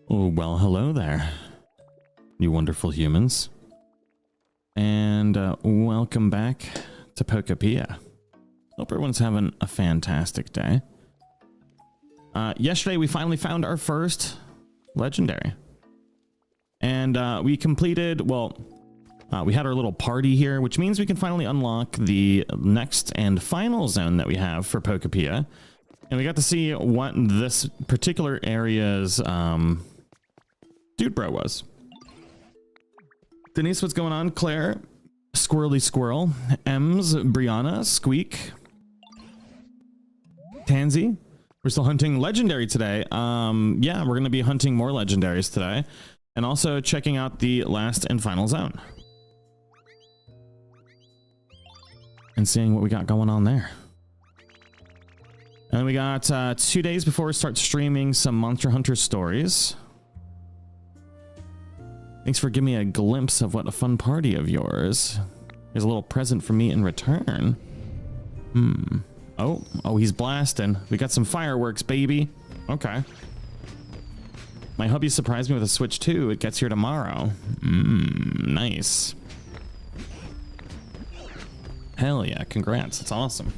Oh, well, hello there, you wonderful humans. And welcome back to Pokopia. Hope everyone's having a fantastic day. Yesterday, we finally found our first legendary. And we completed, well, we had our little party here, which means we can finally unlock the next and final zone that we have for Pokopia. And we got to see what this particular area's dude bro was. Denise, what's going on? Claire, Squirrely Squirrel, Ems, Brianna, Squeak, Tansy. We're still hunting legendary today. Yeah, we're going to be hunting more legendaries today. And also checking out the last and final zone. And seeing what we got going on there. And we got 2 days before we start streaming some Monster Hunter stories. Thanks for giving me a glimpse of what a fun party of yours. Here's a little present for me in return. Oh, he's blasting. We got some fireworks, baby. Okay. My hubby surprised me with a Switch 2. It gets here tomorrow. Nice. Hell yeah, congrats. That's awesome.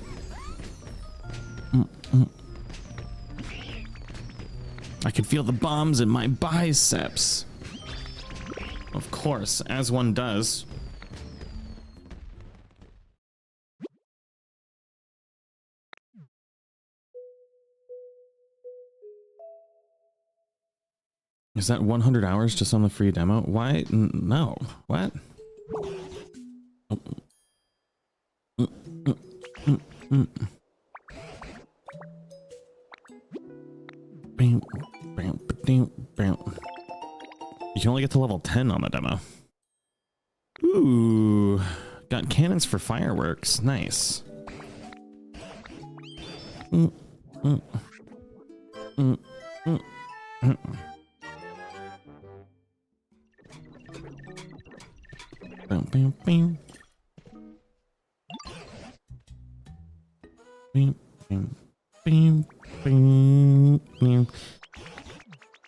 I can feel the bombs in my biceps. Of course, as one does. Is that 100 hours just on the free demo? Why? No. What? You can only get to level 10 on the demo. Ooh, got cannons for fireworks. Nice.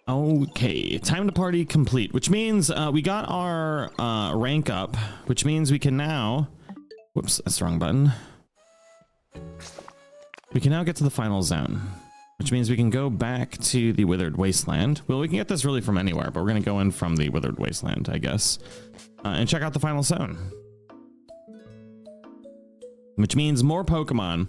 Okay, time to party complete, which means we got our rank up, which means we can now, whoops, that's the wrong button. We can now get to the final zone, which means we can go back to the withered wasteland. Well, we can get this really from anywhere, but we're going to go in from the withered wasteland, I guess, and check out the final zone, which means more Pokemon.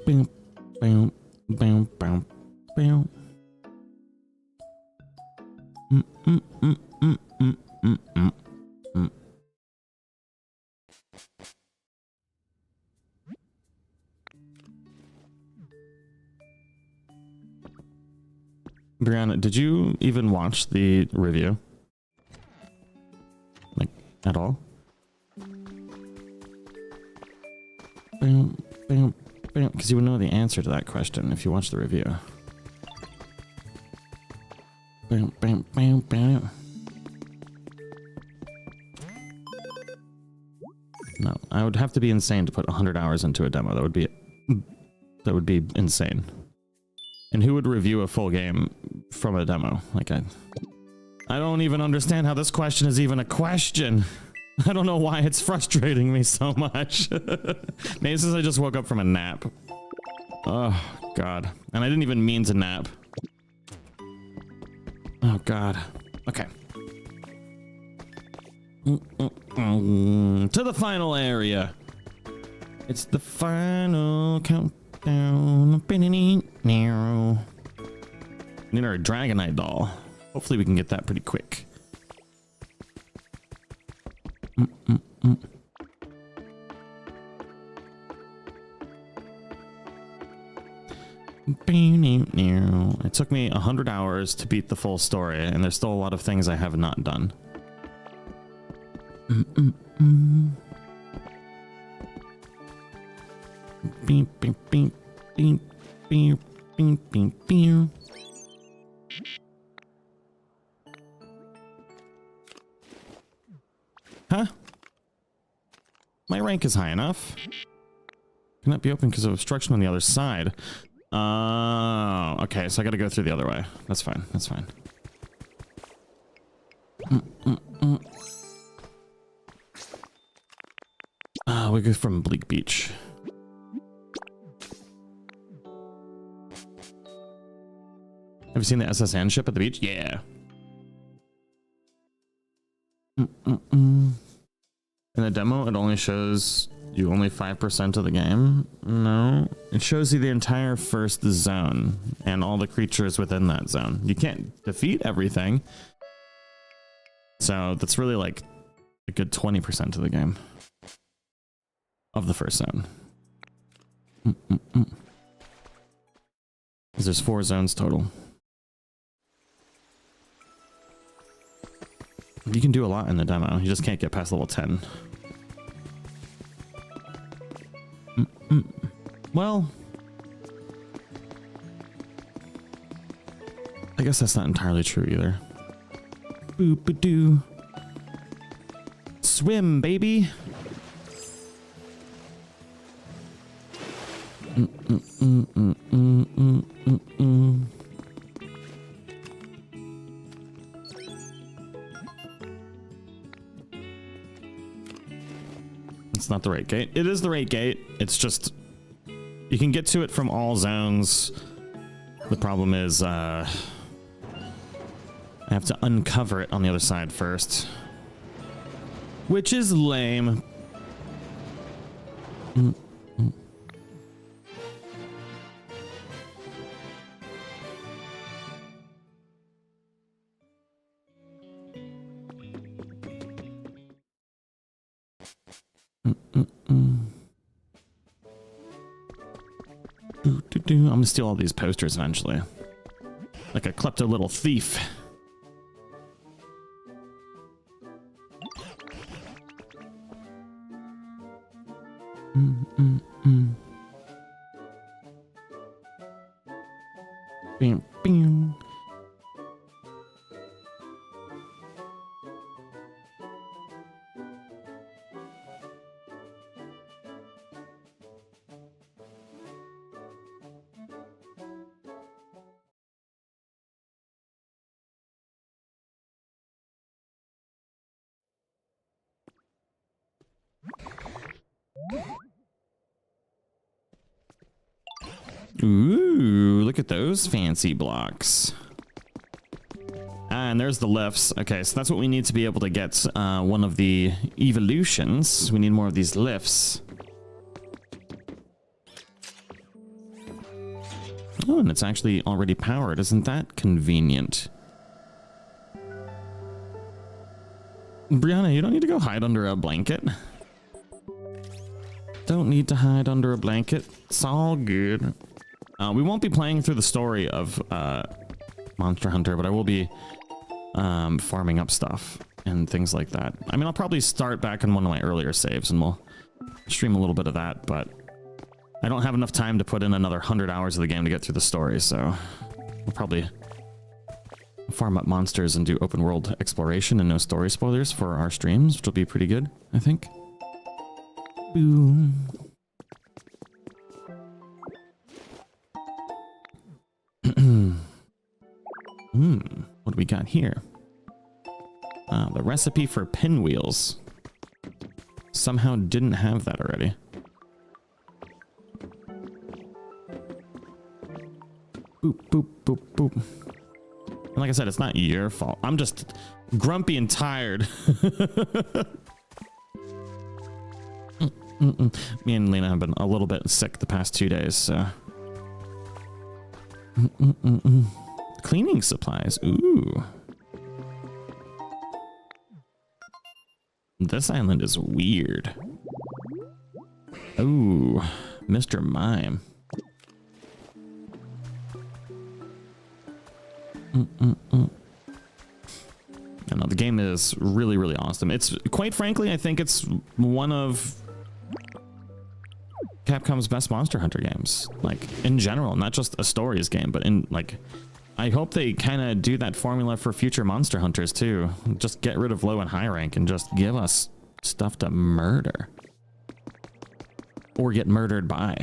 Bam, bam, bam, bam, bam. Brianna, did you even watch the review? Like, at all? Bam, bam. Because you would know the answer to that question if you watch the review. Bam, bam, bam, bam. No, I would have to be insane to put 100 hours into a demo. That would be insane. And who would review a full game from a demo? Like I don't even understand how this question is even a question. I don't know why it's frustrating me so much. Maybe since I just woke up from a nap. Oh, God. And I didn't even mean to nap. Oh, God. Okay. To the final area. It's the final countdown. Now. Need our Dragonite doll. Hopefully we can get that pretty quick. It took me 100 hours to beat the full story, and there's still a lot of things I have not done. Huh? My rank is high enough. Cannot be open because of obstruction on the other side. Okay, so I gotta go through the other way. That's fine, that's fine. We go from Bleak Beach. Have you seen the SSN ship at the beach? Yeah. In the demo, it only shows you only 5% of the game. No, it shows you the entire first zone and all the creatures within that zone. You can't defeat everything. So that's really like a good 20% of the game. Of the first zone. Because there's 4 zones total. You can do a lot in the demo. You just can't get past level 10. Well, I guess that's not entirely true either. Boop-a-doo. Swim, baby. It's not the right gate. It is the right gate. It's just you can get to it from all zones. The problem is I have to uncover it on the other side first, which is lame. I'm gonna steal all these posters eventually. Like a klepto little thief. Bam, bam. Ooh, look at those fancy blocks. And there's the lifts. Okay, so that's what we need to be able to get one of the evolutions. We need more of these lifts. Oh, and it's actually already powered. Isn't that convenient? Brianna, you don't need to go hide under a blanket. Don't need to hide under a blanket. It's all good. We won't be playing through the story of Monster Hunter, but I will be farming up stuff and things like that. I mean, I'll probably start back on one of my earlier saves and we'll stream a little bit of that, but I don't have enough time to put in another 100 hours of the game to get through the story, so we'll probably farm up monsters and do open world exploration and no story spoilers for our streams, which will be pretty good, I think. Boom. What do we got here? The recipe for pinwheels. Somehow didn't have that already. Boop, boop, boop, boop. And like I said, it's not your fault. I'm just grumpy and tired. Me and Lena have been a little bit sick the past 2 days, so. Cleaning supplies. Ooh. This island is weird. Ooh, Mr. Mime. I know, the game is really, really awesome. It's, quite frankly, I think it's one of Capcom's best Monster Hunter games, like in general, not just a stories game, but in like, I hope they kind of do that formula for future Monster Hunters too. Just get rid of low and high rank and just give us stuff to murder. or get murdered by.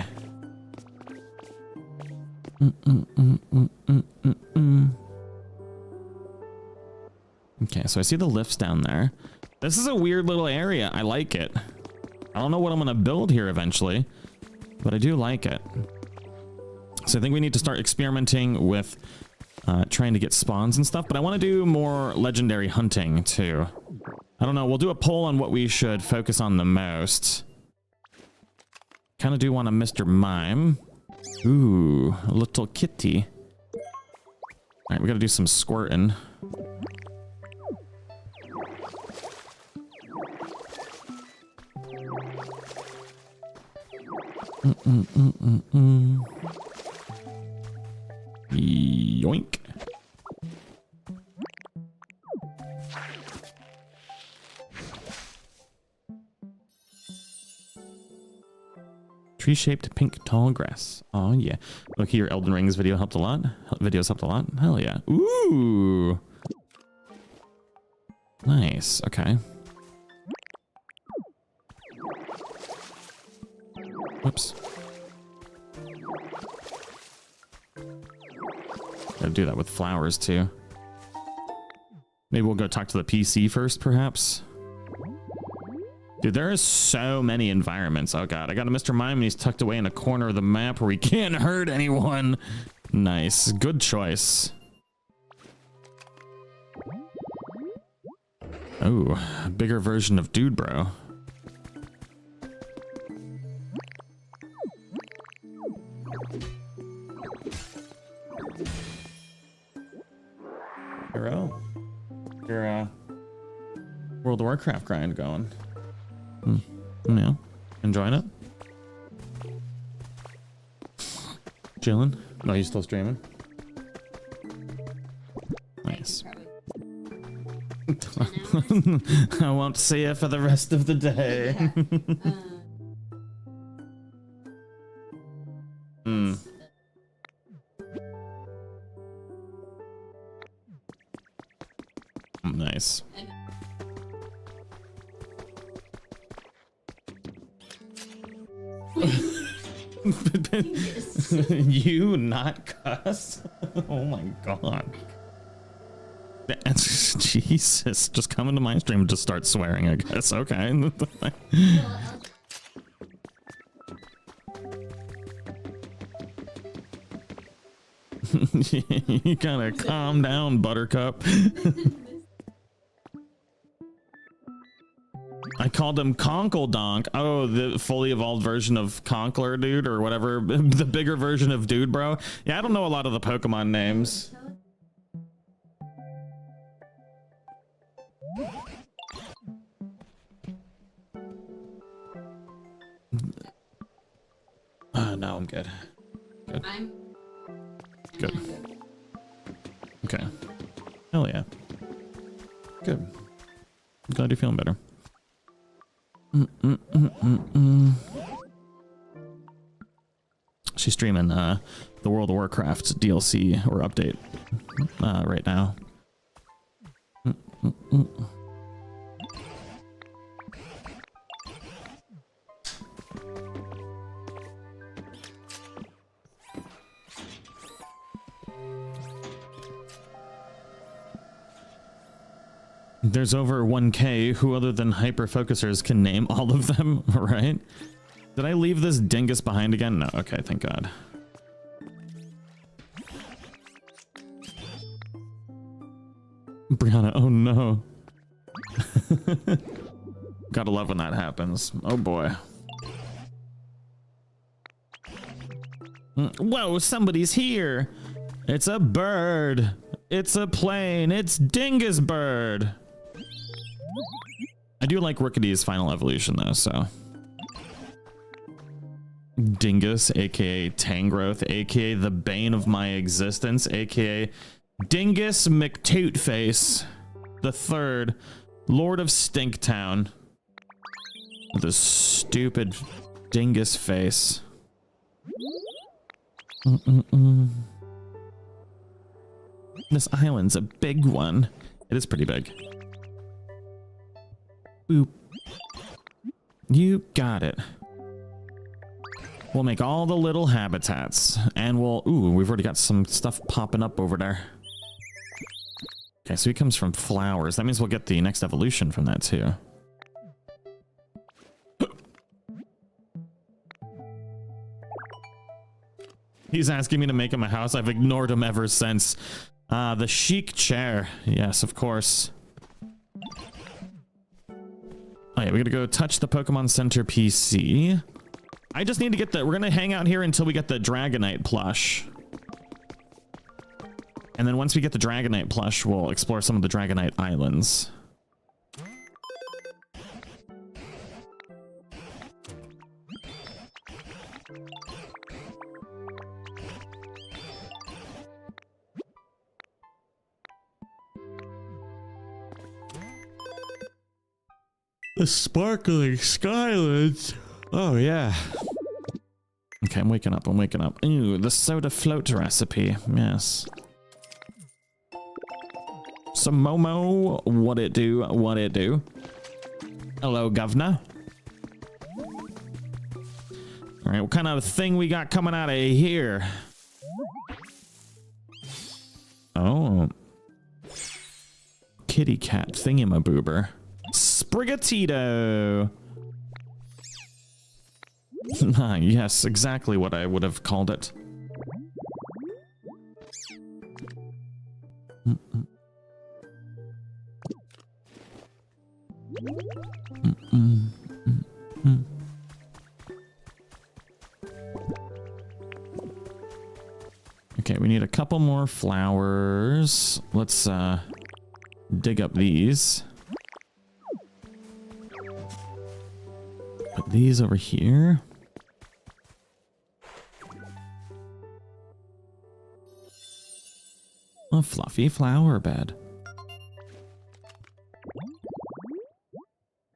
Okay, so I see the lifts down there. This is a weird little area. I like it. I don't know what I'm going to build here eventually, but I do like it. So I think we need to start experimenting with trying to get spawns and stuff, but I want to do more legendary hunting too. I don't know. We'll do a poll on what we should focus on the most. Kind of do want a Mr. Mime. Ooh, a little kitty. All right, we got to do some squirting. Yoink. Tree-shaped pink tall grass. Oh yeah. Look here, Elden Ring's video helped a lot. Videos helped a lot. Hell yeah. Ooh. Nice. Okay. Whoops. Gotta do that with flowers too. Maybe we'll go talk to the PC first, perhaps. Dude, there are so many environments. Oh god, I got a Mr. Mime and he's tucked away in a corner of the map where he can't hurt anyone. Nice. Good choice. Oh, a bigger version of Dude Bro. Hero, your World of Warcraft grind going. Yeah, enjoying it. Chilling. No, you still streaming? Nice. I won't see you for the rest of the day. Nice. You not cuss? Oh my god. Jesus, just come into my stream and just start swearing, I guess. Okay. You gotta calm down, Buttercup. I called him Conkle Donk. Oh, the fully evolved version of Conkler Dude or whatever. The bigger version of Dude Bro. Yeah, I don't know a lot of the Pokemon names. No, I'm good. Good. Good. Okay. Hell yeah. Good. I'm glad you're feeling better. She's streaming the World of Warcraft DLC or update right now. There's over 1K. Who other than hyper-focusers can name all of them, right? Did I leave this dingus behind again? No. Okay, thank God. Brianna, oh no. Gotta love when that happens. Oh boy. Whoa, somebody's here. It's a bird. It's a plane. It's Dingus Bird. I do like Rookedy's final evolution though, so. Dingus, aka Tangrowth, aka the bane of my existence, aka Dingus McTootface the Third, Lord of Stinktown. With his stupid dingus face. This island's a big one. It is pretty big. Boop. You got it. We'll make all the little habitats, and we'll... Ooh, we've already got some stuff popping up over there. Okay, so he comes from flowers. That means we'll get the next evolution from that, too. He's asking me to make him a house. I've ignored him ever since. The chic chair. Yes, of course. Oh yeah, we gotta go touch the Pokemon Center PC. I just need to get the... We're gonna hang out here until we get the Dragonite plush. And then once we get the Dragonite plush, we'll explore some of the Dragonite islands. The sparkling skylands. Oh, yeah. Okay, I'm waking up. I'm waking up. Ooh, the soda float recipe. Yes. So, Momo, what it do? What it do? Hello, governor. All right, what kind of thing we got coming out of here? Oh. Kitty cat thingamaboober. Sprigatito. Yes, exactly what I would have called it. Okay, we need a couple more flowers. Let's dig up these. Put these over here. A fluffy flower bed.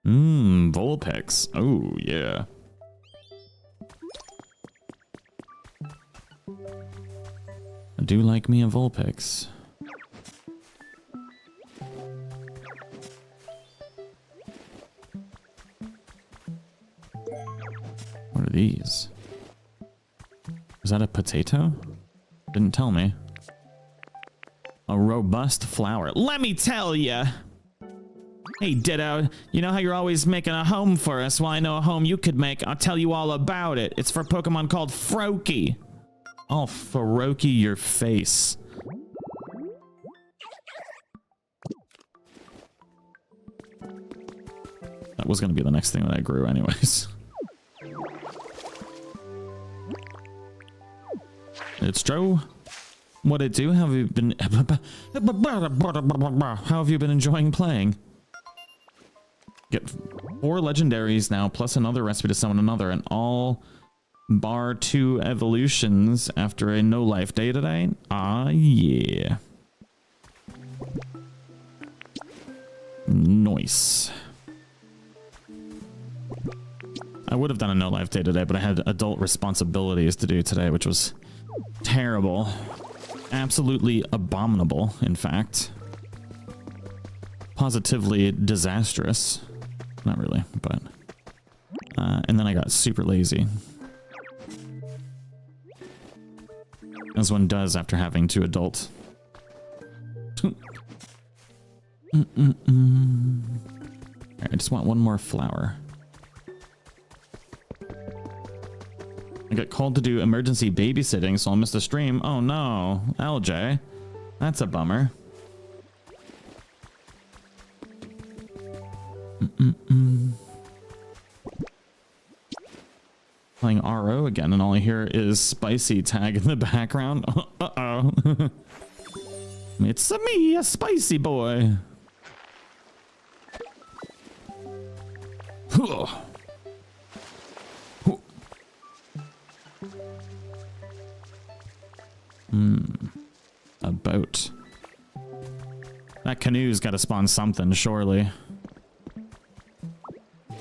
Vulpix. Oh, yeah. I do like me a Vulpix. What are these? Is that a potato? Didn't tell me. A robust flower. Let me tell ya! Hey, Ditto, you know how you're always making a home for us? Well, I know a home you could make. I'll tell you all about it. It's for a Pokemon called Froakie. I'll Froakie your face. That was going to be the next thing that I grew anyways. It's true. What it do? How have you been... How have you been enjoying playing? Get 4 legendaries now, plus another recipe to summon another, and all bar 2 evolutions after a no-life day today. Ah, yeah. Nice. I would have done a no-life day today, but I had adult responsibilities to do today, which was terrible. Absolutely abominable, in fact. Positively disastrous. Not really, but... and then I got super lazy. As one does after having 2 adult. Alright, I just want one more flower. I got called to do emergency babysitting, so I'll miss the stream. Oh no, LJ. That's a bummer. Playing RO again, and all I hear is spicy tag in the background. Uh-oh. It's me, a spicy boy. A boat. That canoe's got to spawn something, surely.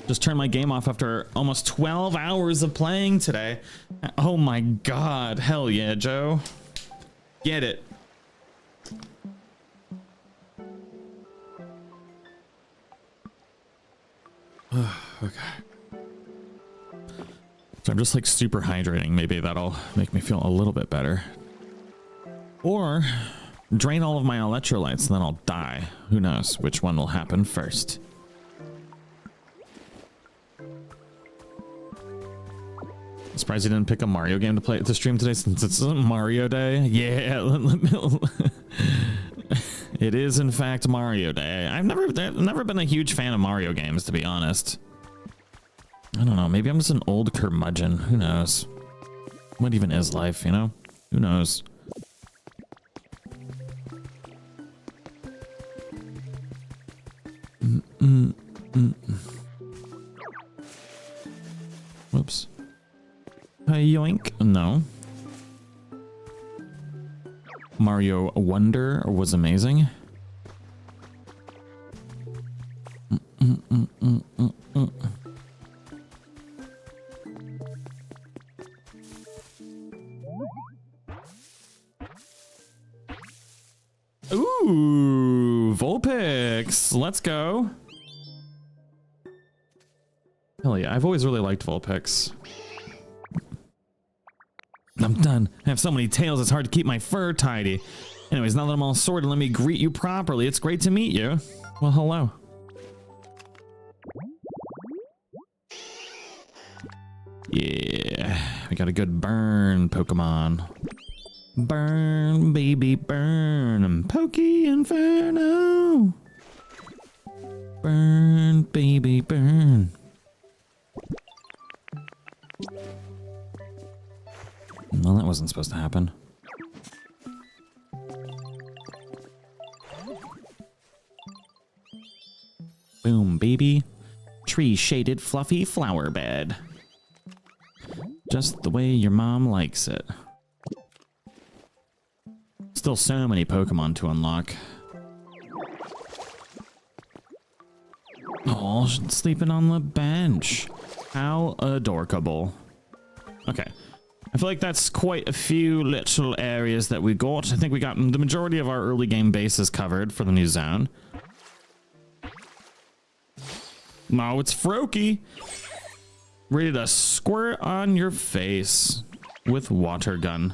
Just turned my game off after almost 12 hours of playing today. Oh my god. Hell yeah, Joe. Get it. Okay. So I'm just like super hydrating. Maybe that'll make me feel a little bit better. Or drain all of my electrolytes and then I'll die. Who knows which one will happen first. I'm surprised you didn't pick a Mario game to play to stream today since it's Mario Day. Yeah. It is in fact Mario Day. I've never been a huge fan of Mario games, to be honest. I don't know, maybe I'm just an old curmudgeon. Who knows? What even is life, you know? Who knows? Whoops. Yoink. No. Mario Wonder was amazing. Ooh, Vulpix. Let's go. Hell yeah, I've always really liked Vulpix. I'm done. I have so many tails, it's hard to keep my fur tidy. Anyways, now that I'm all sorted, let me greet you properly. It's great to meet you. Well, hello. Yeah, we got a good burn, Pokemon. Burn, baby, burn. Pokey Inferno. Burn, baby, burn. Well, that wasn't supposed to happen. Boom, baby. Tree-shaded, fluffy flower bed. Just the way your mom likes it. Still so many Pokemon to unlock. Oh, sleeping on the bench. How adorable. Okay. I feel like that's quite a few little areas that we got. I think we got the majority of our early game bases covered for the new zone. No, it's Froakie. Ready to squirt on your face with water gun.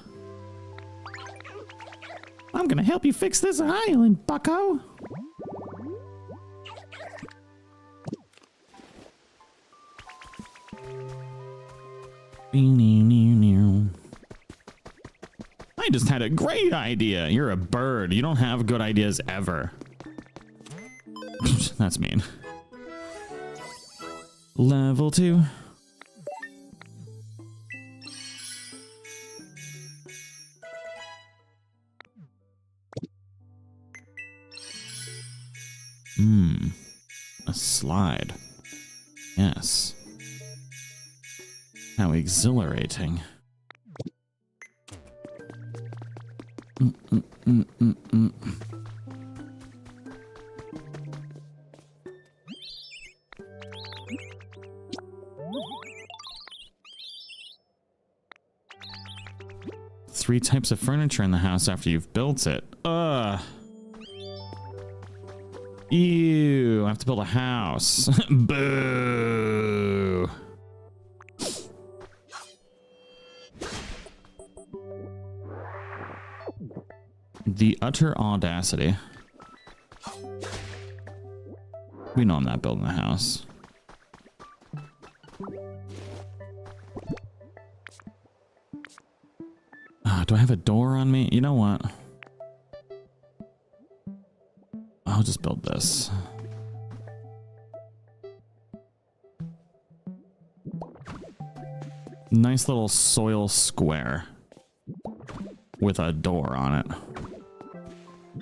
I'm gonna help you fix this island, bucko. I just had a great idea. You're a bird. You don't have good ideas ever. That's mean. Level 2. A slide. Yes. How exhilarating. Three types of furniture in the house after you've built it. Ugh. Ew, I have to build a house. Boo. The utter audacity. We know I'm not building a house. Do I have a door on me? You know what? I'll just build this. Nice little soil square with a door on it.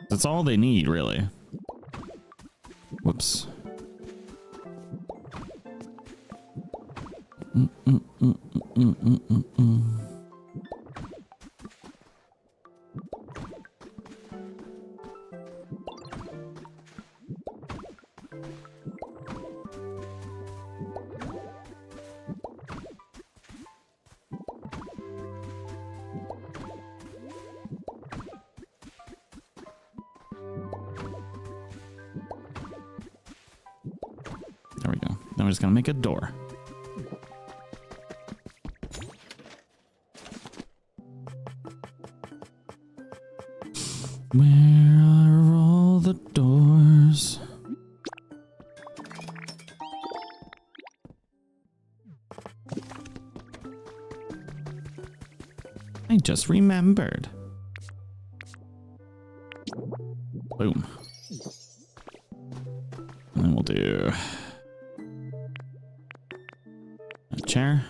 That's all they need, really. Whoops. There we go. Now we're just gonna make a door. Where are all the doors? I just remembered. Boom. And then we'll do a chair.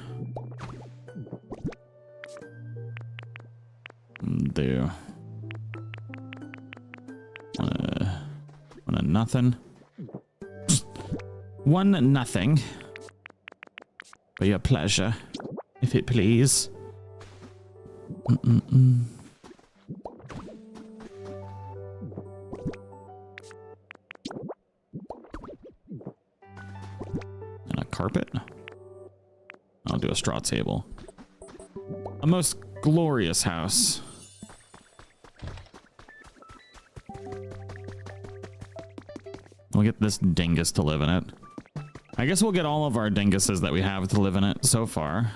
And do one nothing. One nothing. For your pleasure, if it please. And a carpet. I'll do a straw table. A most glorious house. We'll get this dingus to live in it. I guess we'll get all of our dinguses that we have to live in it so far.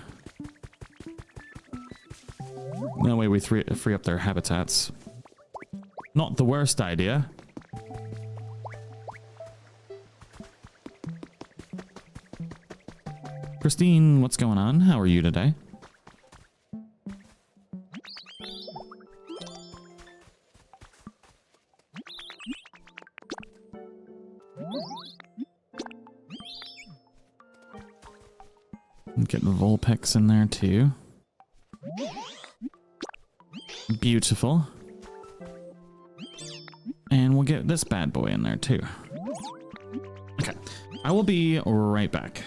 That way we free up their habitats. Not the worst idea. Christine, what's going on? How are you today? Get the Vulpix in there too. Beautiful. And we'll get this bad boy in there too. Okay. I will be right back.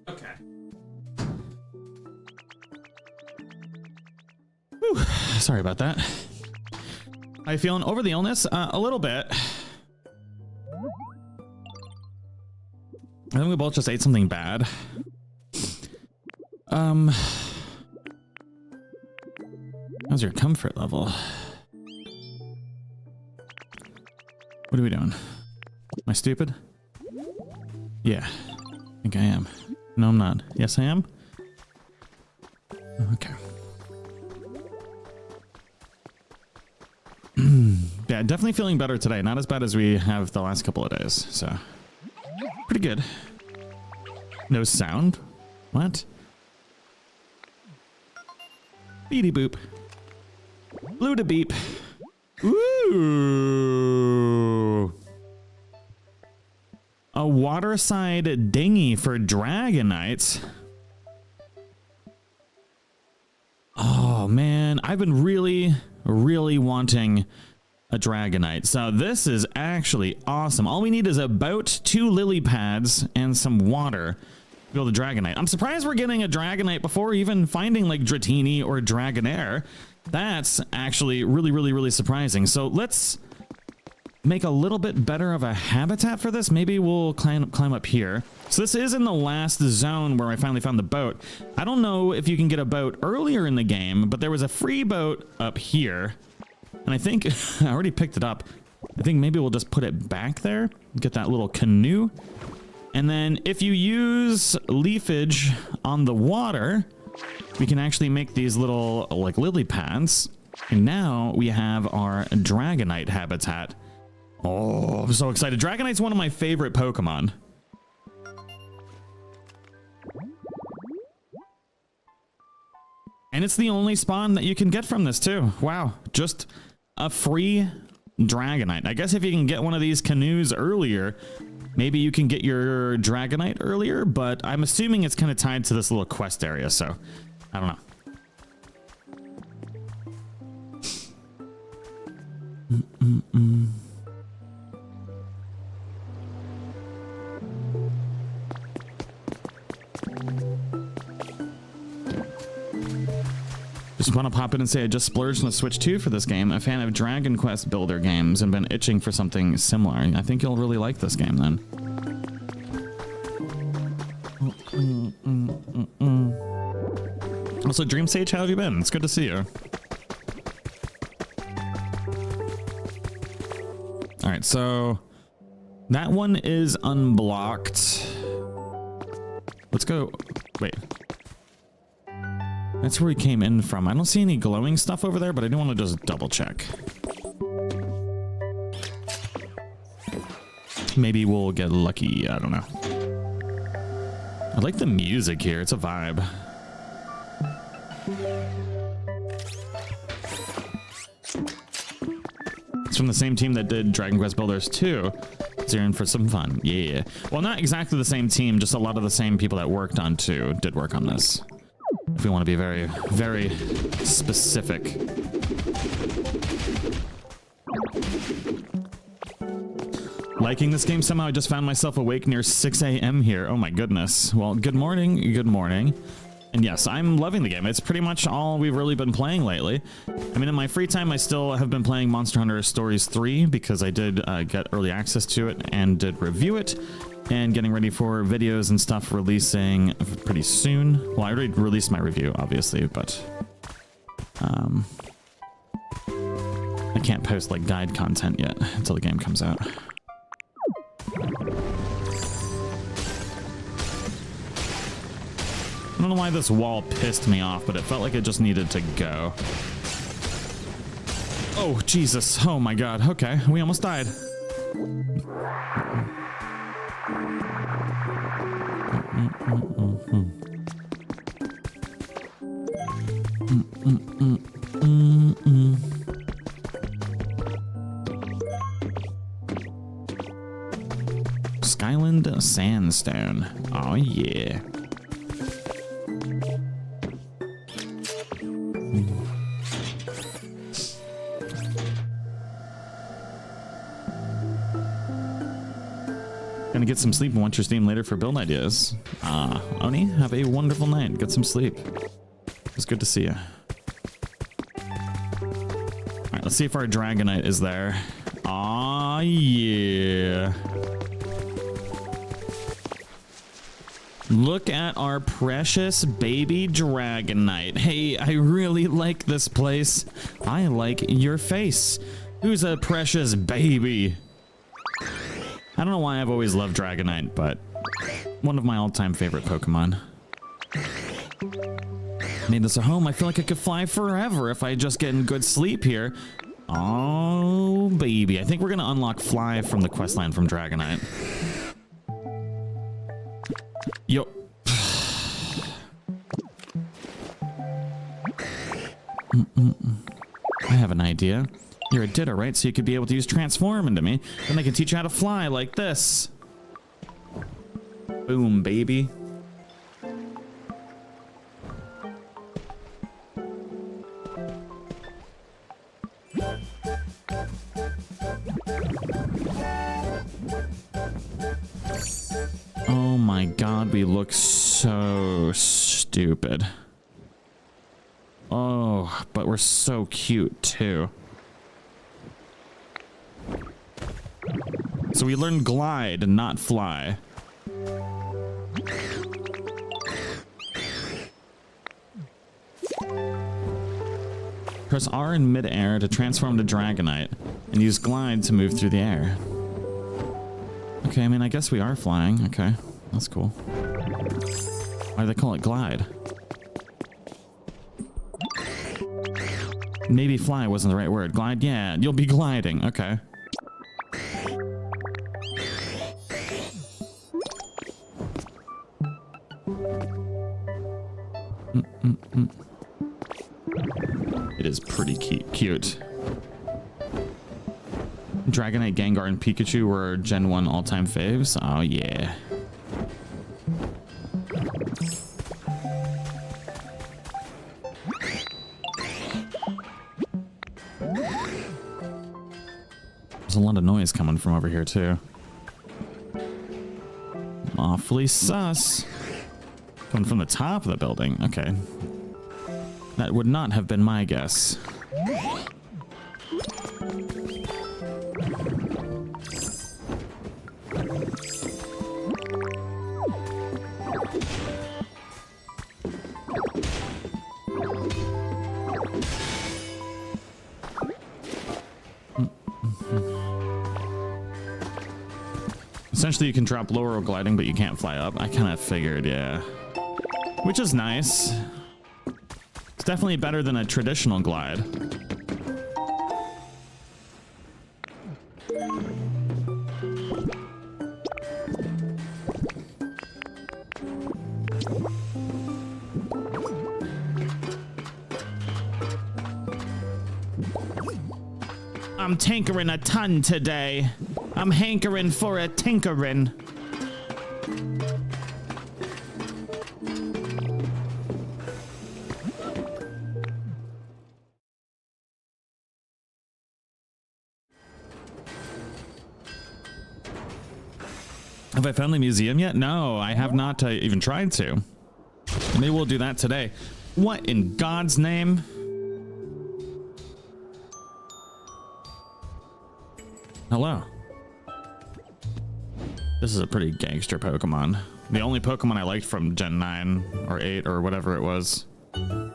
Okay. Whew. Sorry about that. How you feeling over the illness? A little bit. I think we both just ate something bad. How's your comfort level? What are we doing? Am I stupid? Yeah, I think I am. No, I'm not. Yes, I am. Yeah, definitely feeling better today. Not as bad as we have the last couple of days. So, pretty good. No sound? What? Beady boop. Blue to beep. Ooh. A waterside dinghy for Dragonites. Oh man, I've been really wanting a Dragonite. So this is actually awesome. All we need is about 2 lily pads and some water to build a Dragonite. I'm surprised we're getting a Dragonite before even finding like Dratini or Dragonair. That's actually really surprising. So let's make a little bit better of a habitat for this. Maybe we'll climb up here. So this is in the last zone where I finally found the boat. I don't know if you can get a boat earlier in the game, but there was a free boat up here. And I think I already picked it up. I think maybe we'll just put it back there, get that little canoe. And then if you use leafage on the water, we can actually make these little like lily pads. And now we have our Dragonite habitat. Oh, I'm so excited. Dragonite's one of my favorite Pokemon. And it's the only spawn that you can get from this too. Wow, just a free Dragonite. I guess if you can get one of these canoes earlier, maybe you can get your Dragonite earlier, but I'm assuming it's kind of tied to this little quest area, so I don't know. Just want to pop in and say I just splurged on the Switch 2 for this game. A fan of Dragon Quest builder games and been itching for something similar. I think you'll really like this game then. Also, Dream Sage, how have you been? It's good to see you. All right, so that one is unblocked. Let's go. Wait. That's where we came in from. I don't see any glowing stuff over there, but I do want to just double check. Maybe we'll get lucky. I don't know. I like the music here. It's a vibe. It's from the same team that did Dragon Quest Builders 2. So you're in for some fun. Yeah. Well, not exactly the same team, just a lot of the same people that worked on 2 did work on this. If we want to be very specific. Liking this game somehow. I just found myself awake near 6 a.m. here. Oh my goodness. Well, good morning. Good morning. And yes, I'm loving the game. It's pretty much all we've really been playing lately. I mean, in my free time, I still have been playing Monster Hunter Stories 3 because I did get early access to it and did review it. And getting ready for videos and stuff releasing pretty soon. Well, I already released my review, obviously, but I can't post like guide content yet until the game comes out. I don't know why this wall pissed me off, but it felt like it just needed to go. Oh, Jesus. Oh my God. Okay, we almost died. Skyland Sandstone. Oh yeah. Gonna get some sleep and watch your stream later for build ideas. Oni, have a wonderful night. Get some sleep. It's good to see you. Alright, let's see if our Dragonite is there. Aw, yeah. Look at our precious baby Dragonite. Hey, I really like this place. I like your face. Who's a precious baby? I don't know why I've always loved Dragonite, but one of my all-time favorite Pokemon. Made this a home. I feel like I could fly forever if I just get in good sleep here. Oh, baby. I think we're gonna unlock Fly from the questline from Dragonite. Yo. I have an idea. You're a Ditto, right? So you could be able to use transform into me. Then I can teach you how to fly like this. Boom, baby. Oh my god, we look so stupid. Oh, but we're so cute too. So we learned glide, not fly. Press R in mid-air to transform to Dragonite, and use glide to move through the air. Okay, I mean, I guess we are flying. Okay, that's cool. Why do they call it glide? Maybe fly wasn't the right word. Glide, yeah, you'll be gliding. Okay. It is pretty cute. Dragonite, Gengar, and Pikachu were Gen 1 all-time faves. Oh, yeah. There's a lot of noise coming from over here, too. Awfully sus. Coming from the top of the building. Okay. That would not have been my guess. Essentially, you can drop lower while gliding, but you can't fly up. I kind of figured, yeah. Which is nice. It's definitely better than a traditional glide. I'm tinkering a ton today. I'm hankering for a tinkering. Have I found the museum yet? No, I have not even tried to. Maybe we'll do that today. What in God's name? Hello. This is a pretty gangster Pokemon. The only Pokemon I liked from Gen 9 or 8 or whatever it was. Yeah,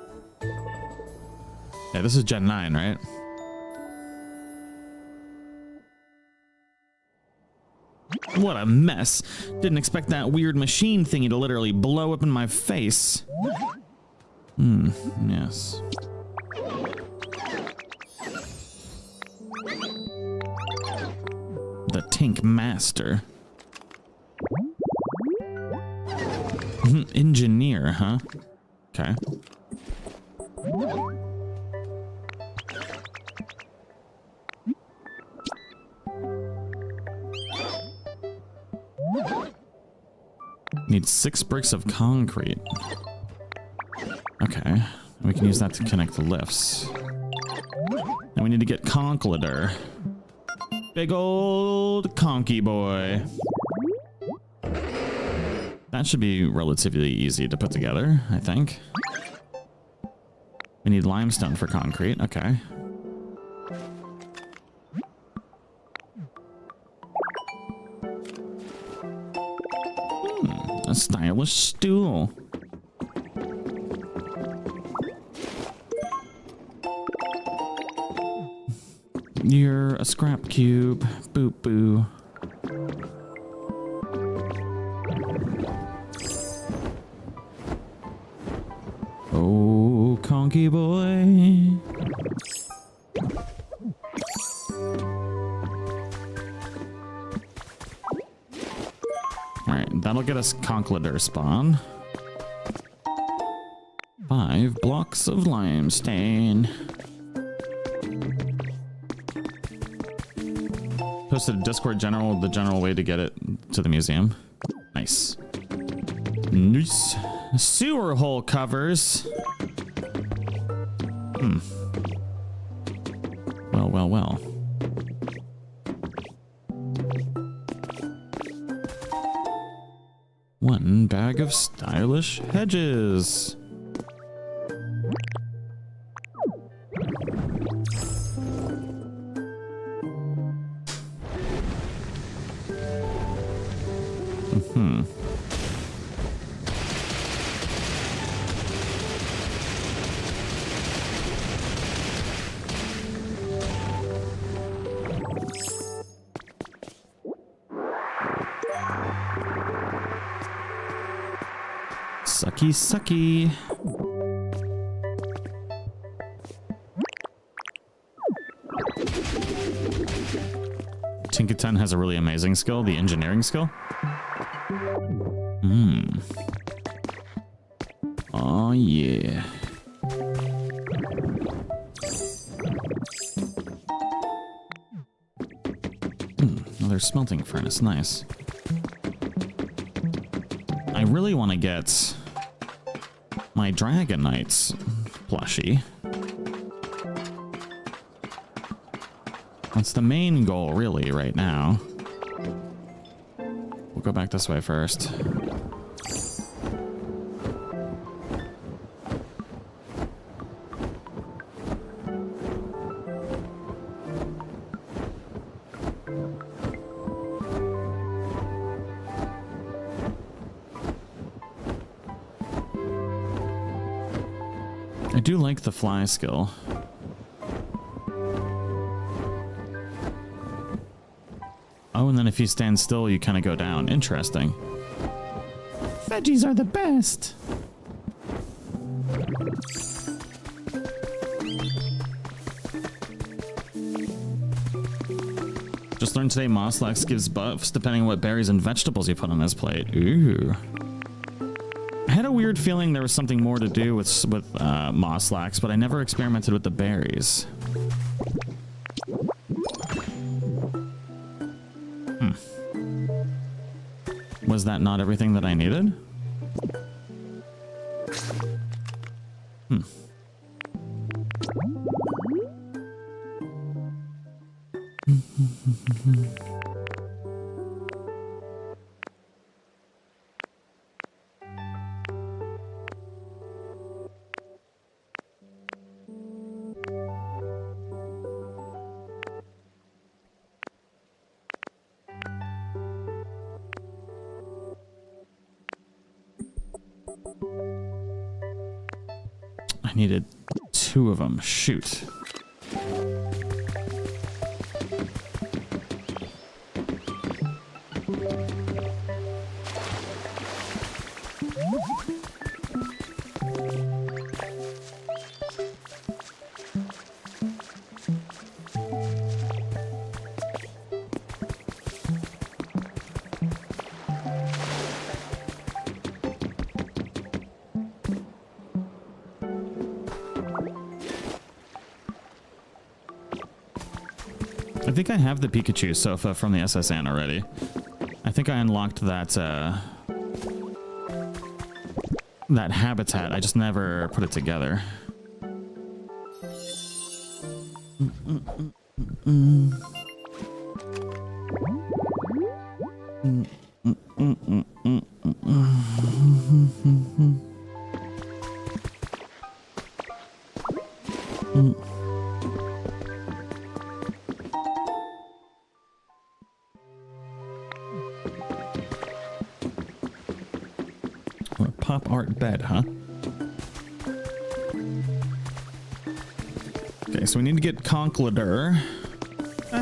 this is Gen 9, right? What a mess. Didn't expect that weird machine thingy to literally blow up in my face. Yes. The Tink Master. Engineer, huh? Okay. Need 6 bricks of concrete. Okay. We can use that to connect the lifts. And we need to get Conklader. Big old conky boy. That should be relatively easy to put together, I think. We need limestone for concrete. Okay. A stylish stool. You're a scrap cube. Boop boo. Oh, conky boy. Alright, that'll get us Conklader spawn. 5 blocks of limestone. Posted a Discord the general way to get it to the museum. Nice. Nice. Sewer hole covers. Well. One bag of stylish hedges. Sucky. Tinkaton has a really amazing skill, the engineering skill. Oh yeah. Another smelting furnace, nice. I really want to get my Dragonite plushie. That's the main goal, really, right now. We'll go back this way first. I do like the fly skill. Oh, and then if you stand still, you kind of go down. Interesting. Veggies are the best. Just learned today Moslax gives buffs depending on what berries and vegetables you put on his plate. Ooh. I had a weird feeling there was something more to do with Moslax, but I never experimented with the berries. Was that not everything that I needed? I needed 2 of them. Shoot. I think I have the Pikachu sofa from the SSN already. I think I unlocked that that habitat. I just never put it together. Pop art bed, huh? Okay, so we need to get Conklader.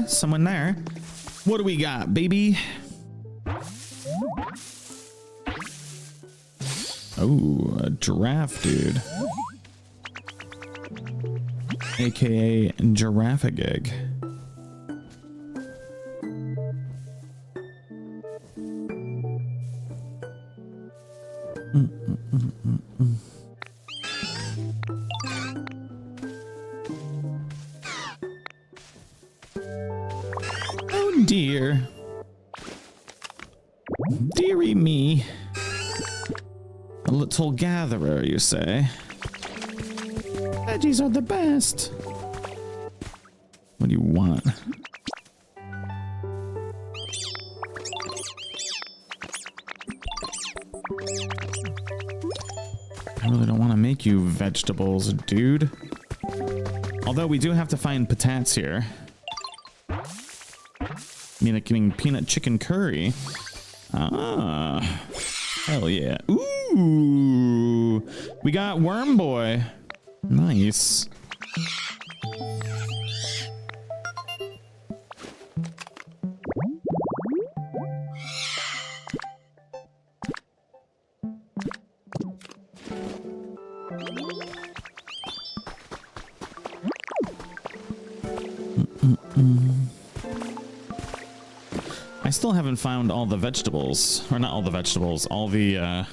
Someone there. What do we got, baby? Oh, a giraffe dude. AKA Giraffagig. Oh dear. Dearie me. A little gatherer, you say? Veggies are the best. What do you want? I really don't want to make you vegetables, dude. Although we do have to find patates here. I mean, like getting peanut chicken curry. Ah, hell yeah. Ooh, we got Worm Boy. Nice. I still haven't found all the vegetables, or not all the vegetables, all the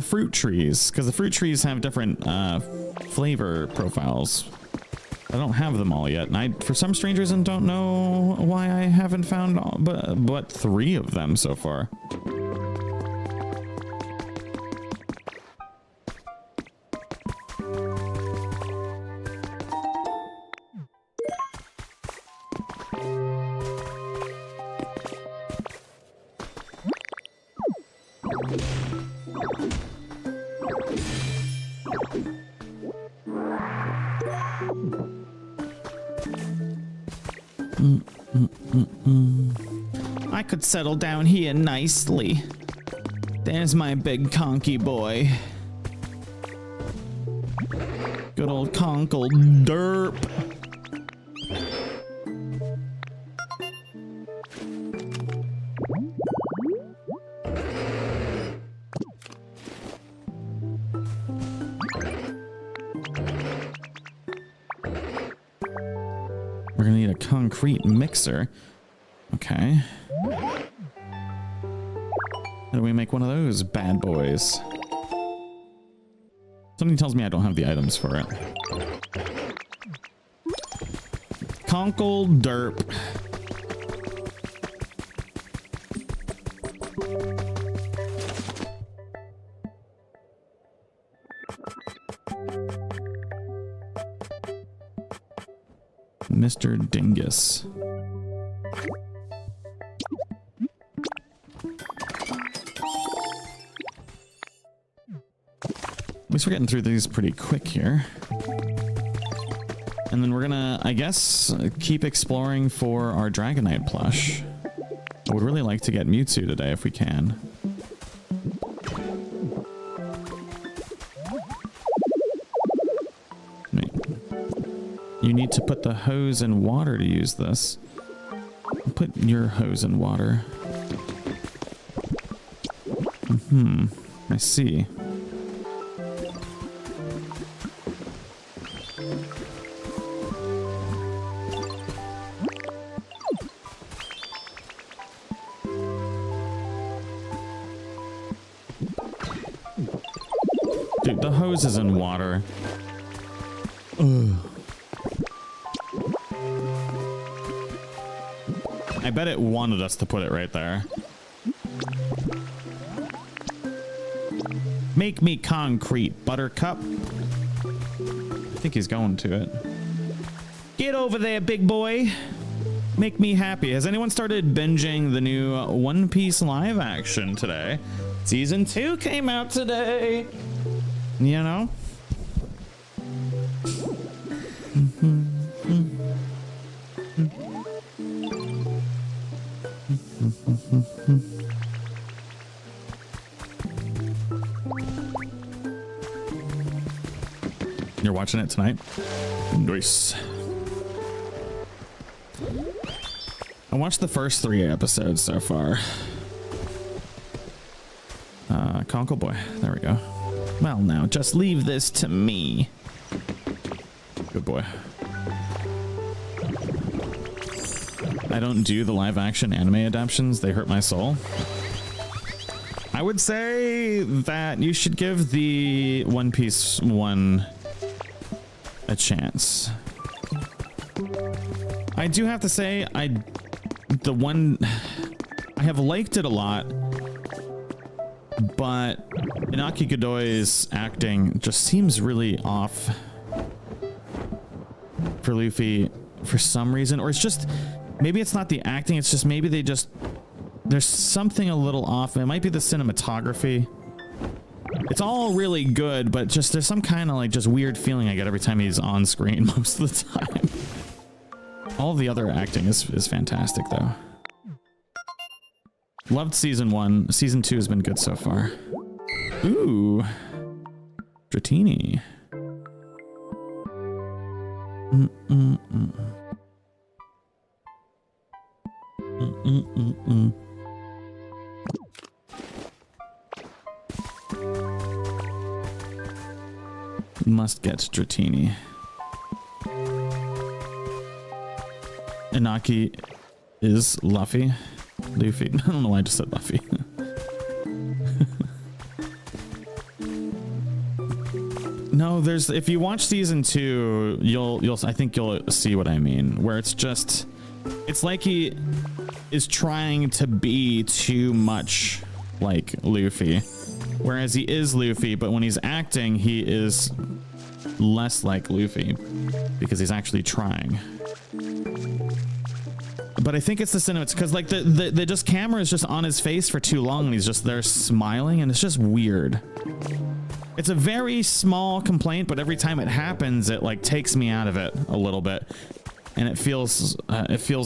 fruit trees, because the fruit trees have different flavor profiles. I don't have them all yet, and I, for some strange reason, don't know why I haven't found all, but 3 of them so far. I could settle down here nicely. There's my big conky boy. Good old conkle derp. We're gonna need a concrete mixer. Okay. How do we make one of those bad boys? Something tells me I don't have the items for it. Conkle derp. Mr. Dingus. At least we're getting through these pretty quick here. And then we're gonna, I guess, keep exploring for our Dragonite plush. I would really like to get Mewtwo today if we can. Wait. You need to put the hose in water to use this. Put your hose in water. I see. Dude, the hose is in water. Ugh. I bet it wanted us to put it right there. Make me concrete, Buttercup. I think he's going to it. Get over there, big boy. Make me happy. Has anyone started binging the new One Piece live action today? Season 2 came out today. You know? You're watching it tonight? Nice. I watched the first 3 episodes so far. Conkle boy. There we go. Well, now, just leave this to me. Good boy. I don't do the live-action anime adaptations. They hurt my soul. I would say that you should give the One Piece one a chance. I do have to say, I have liked it a lot, but Inaki Godoy's acting just seems really off for Luffy for some reason, or it's just, maybe it's not the acting, it's just maybe there's something a little off. It might be the cinematography. It's all really good, but just there's some kind of like just weird feeling I get every time he's on screen most of the time. All the other acting is fantastic though. Loved season 1. Season 2 has been good so far. Ooh. Dratini. Must get Dratini. Inaki is Luffy. Luffy. I don't know why I just said Luffy. No, there's, if you watch season 2, I think you'll see what I mean, where it's just, it's like he is trying to be too much like Luffy, whereas he is Luffy, but when he's acting, he is less like Luffy because he's actually trying. But I think it's the cinemas, because like the just camera is just on his face for too long and he's just there smiling and it's just weird. It's a very small complaint, but every time it happens, it like takes me out of it a little bit, and it feels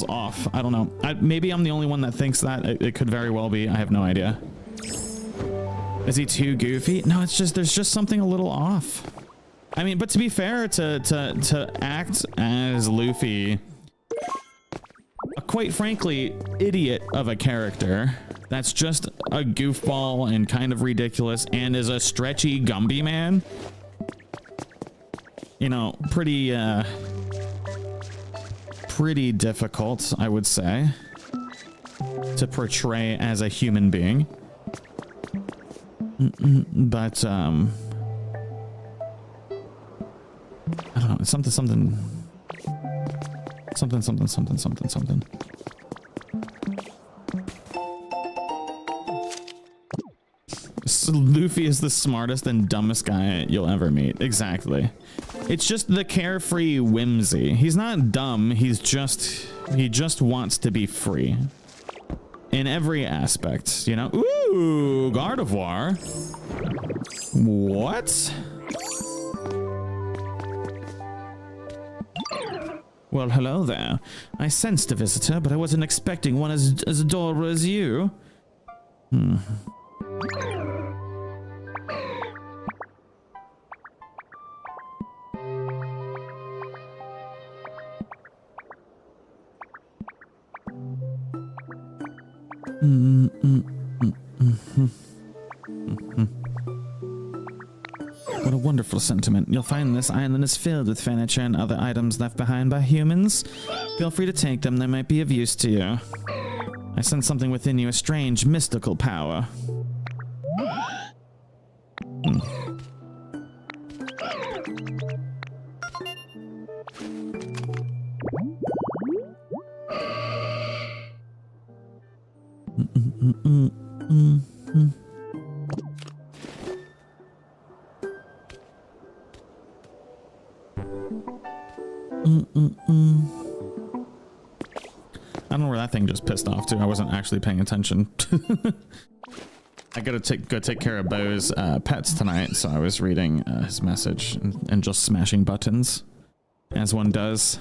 off. I don't know. Maybe I'm the only one that thinks that. It could very well be. I have no idea. Is he too goofy? No, it's just there's just something a little off. I mean, but to be fair, to act as Luffy, a quite frankly idiot of a character that's just a goofball and kind of ridiculous and is a stretchy Gumby man, you know, pretty difficult, I would say, to portray as a human being. But I don't know, something. So Luffy is the smartest and dumbest guy you'll ever meet. Exactly. It's just the carefree whimsy. He's not dumb. He just wants to be free in every aspect, you know? Ooh, Gardevoir. What? Well, hello there. I sensed a visitor, but I wasn't expecting one as adorable as you. What a wonderful sentiment. You'll find this island is filled with furniture and other items left behind by humans. Feel free to take them, they might be of use to you. I sense something within you, a strange, mystical power. I don't know where that thing just pissed off to. I wasn't actually paying attention. I gotta go take care of Bo's pets tonight, so I was reading his message and just smashing buttons, as one does.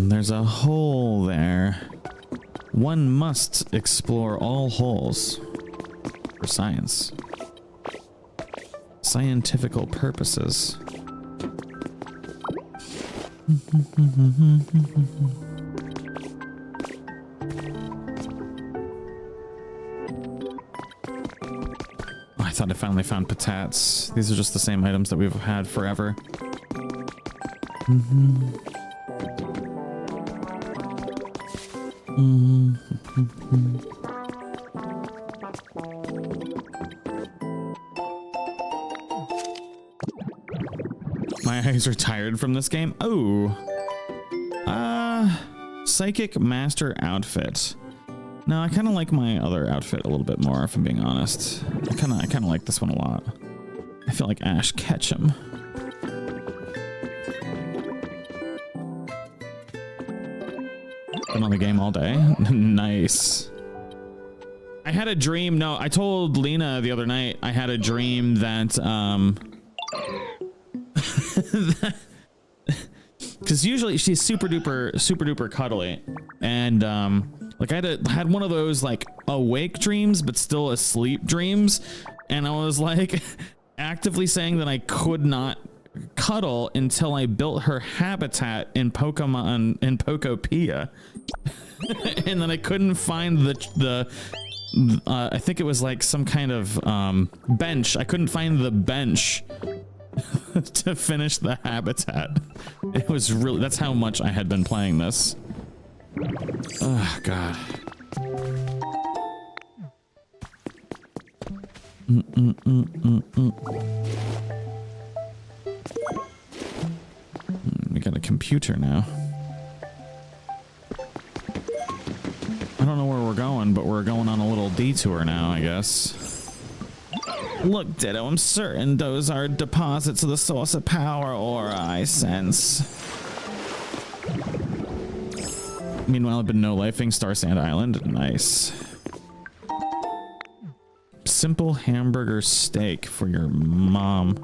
There's a hole there. One must explore all holes for science. Scientifical purposes. thought I finally found patats. These are just the same items that we've had forever. My eyes are tired from this game. Oh. Psychic Master outfit. No, I kind of like my other outfit a little bit more, if I'm being honest. I kind of like this one a lot. I feel like Ash Ketchum. Been on the game all day. Nice. I had a dream. No, I told Lena the other night I had a dream that because usually she's super duper cuddly, and like I had one of those like awake dreams but still asleep dreams, and I was like actively saying that I could not cuddle until I built her habitat in Pokemon in Pokopia. And then I couldn't find the I think it was like some kind of bench. I couldn't find the bench to finish the habitat. It was really, that's how much I had been playing this. Oh god. We got a computer now. I don't know where we're going, but we're going on a little detour now, I guess. Look, Ditto, I'm certain those are deposits of the source of power aura I sense. Meanwhile, I've been no-lifing Star Sand Island. Nice. Simple hamburger steak for your mom.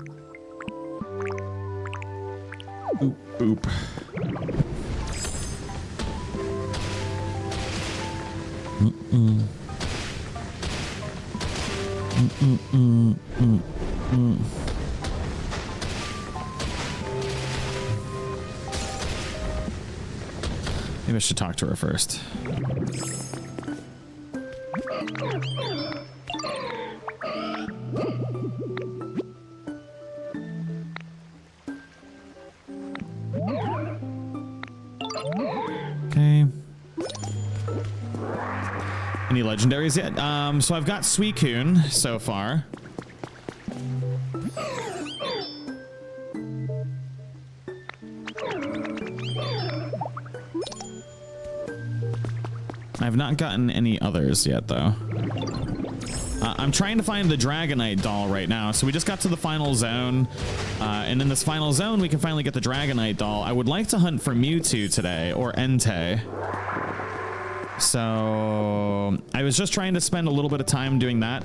Boop, boop. Maybe I should talk to her first. Okay. Any legendaries yet? So I've got Suicune so far. I've not gotten any others yet, though. I'm trying to find the Dragonite doll right now. So we just got to the final zone. And in this final zone, we can finally get the Dragonite doll. I would like to hunt for Mewtwo today, or Entei. So I was just trying to spend a little bit of time doing that.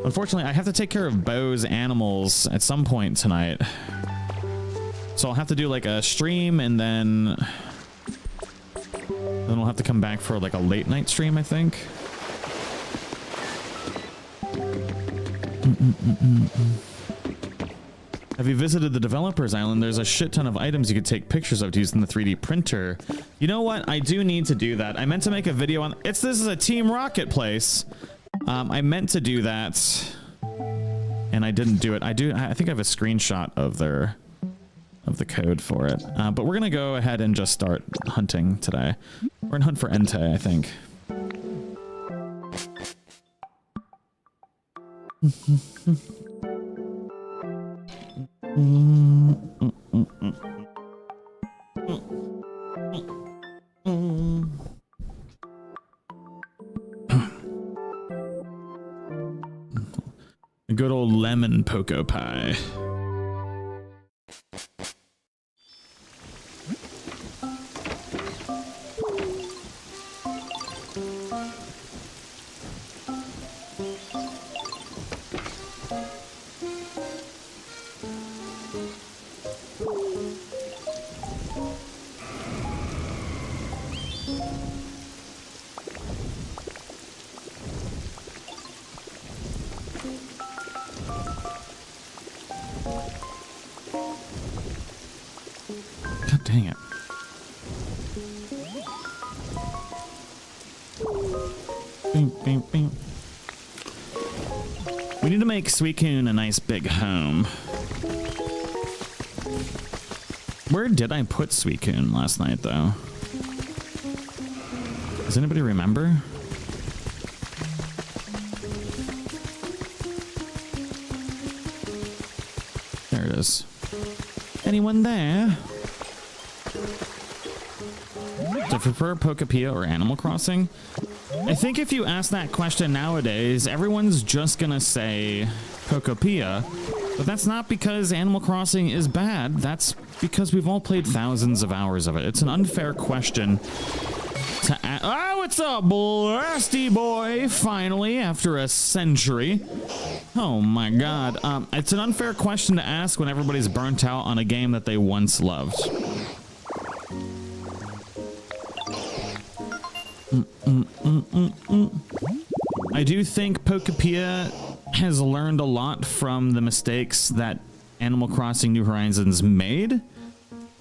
Unfortunately, I have to take care of Bo's animals at some point tonight. So I'll have to do like a stream, and then we'll have to come back for like a late night stream, I think. Have you visited the developers island? There's a shit ton of items you could take pictures of using the 3D printer. You know what? I do need to do that. I meant to make a video on this is a Team Rocket place. I meant to do that and I didn't do it. I think I have a screenshot of the code for it. But we're gonna go ahead and just start hunting today. We're gonna hunt for Entei, I think. A good old lemon Pokopia. God dang it. Bing, bing, bing. We need to make Suicune a nice big home. Where did I put Suicune last night, though? Does anybody remember? There it is. Anyone there? Do you prefer Pokopia or Animal Crossing? I think if you ask that question nowadays, everyone's just gonna say Pokopia, but that's not because Animal Crossing is bad. That's because we've all played thousands of hours of it. It's an unfair question to ask. Oh, it's a blasty boy, finally, after a century. Oh my god. It's an unfair question to ask when everybody's burnt out on a game that they once loved. I do think Pokopia has learned a lot from the mistakes that Animal Crossing New Horizons made,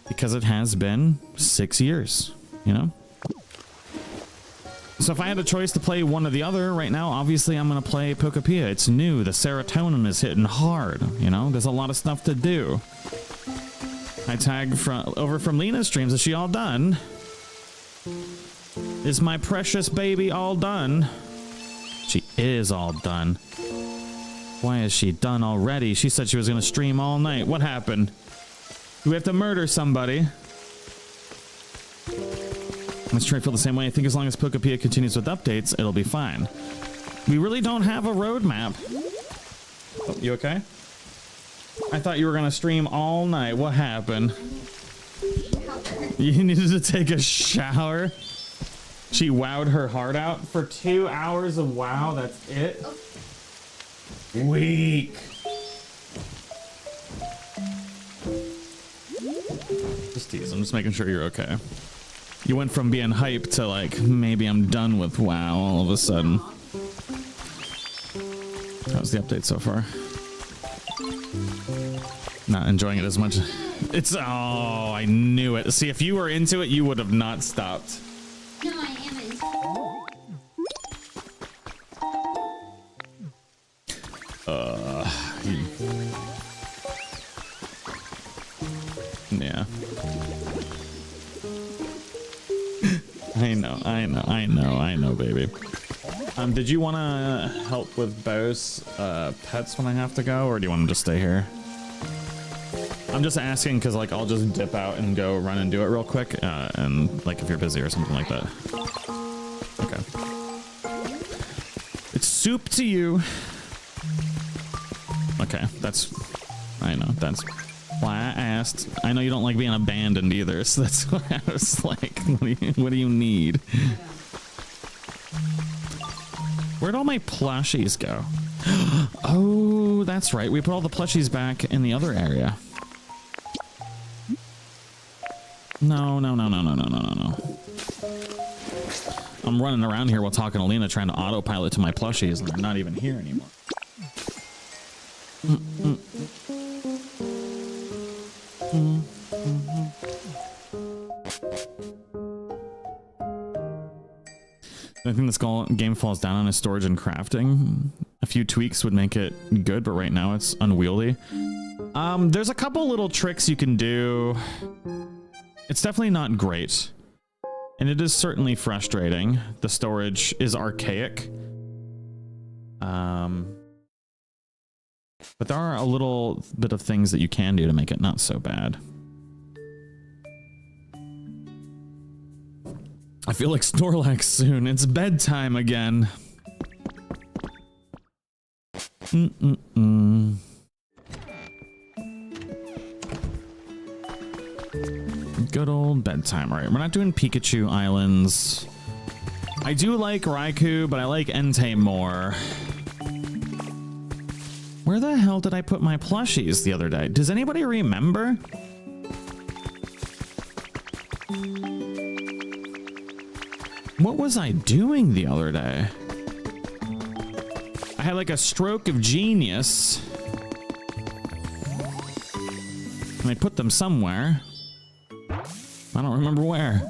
because it has been 6 years, you know? So if I had a choice to play one or the other right now, obviously I'm going to play Pokopia. It's new. The serotonin is hitting hard, you know? There's a lot of stuff to do. I tag over from Lena's streams. Is she all done? Is my precious baby all done? She is all done. Why is she done already? She said she was going to stream all night. What happened? Do we have to murder somebody? Let's try to feel the same way. I think as long as Pokopia continues with updates, it'll be fine. We really don't have a roadmap. Oh, you okay? I thought you were going to stream all night. What happened? You needed to take a shower? She wowed her heart out for 2 hours of WoW. That's it? Weak. Just tease. I'm just making sure you're okay. You went from being hyped to like, maybe I'm done with WoW all of a sudden. How's the update so far? Not enjoying it as much. It's, oh, I knew it. See, if you were into it, you would have not stopped. No, I haven't. Yeah. I know, baby. Did you want to help with Bo's pets when I have to go, or do you want to just stay here? I'm just asking because, like, I'll just dip out and go run and do it real quick, and, like, if you're busy or something like that. Okay. It's soup to you. Okay, that's... I know, that's why I asked. I know you don't like being abandoned either, so that's why I was like, what do you need? Where'd all my plushies go? Oh, that's right. We put all the plushies back in the other area. No. I'm running around here while talking to Lena, trying to autopilot to my plushies, and they're not even here anymore. I think this game falls down on its storage and crafting. A few tweaks would make it good, but right now it's unwieldy. There's a couple little tricks you can do. It's definitely not great. And it is certainly frustrating. The storage is archaic. But there are a little bit of things that you can do to make it not so bad. I feel like Snorlax soon. It's bedtime again. Good old bedtime. All right, we're not doing Pikachu Islands. I do like Raikou, but I like Entei more. Where the hell did I put my plushies the other day? Does anybody remember? What was I doing the other day? I had like a stroke of genius. And I put them somewhere. I don't remember where.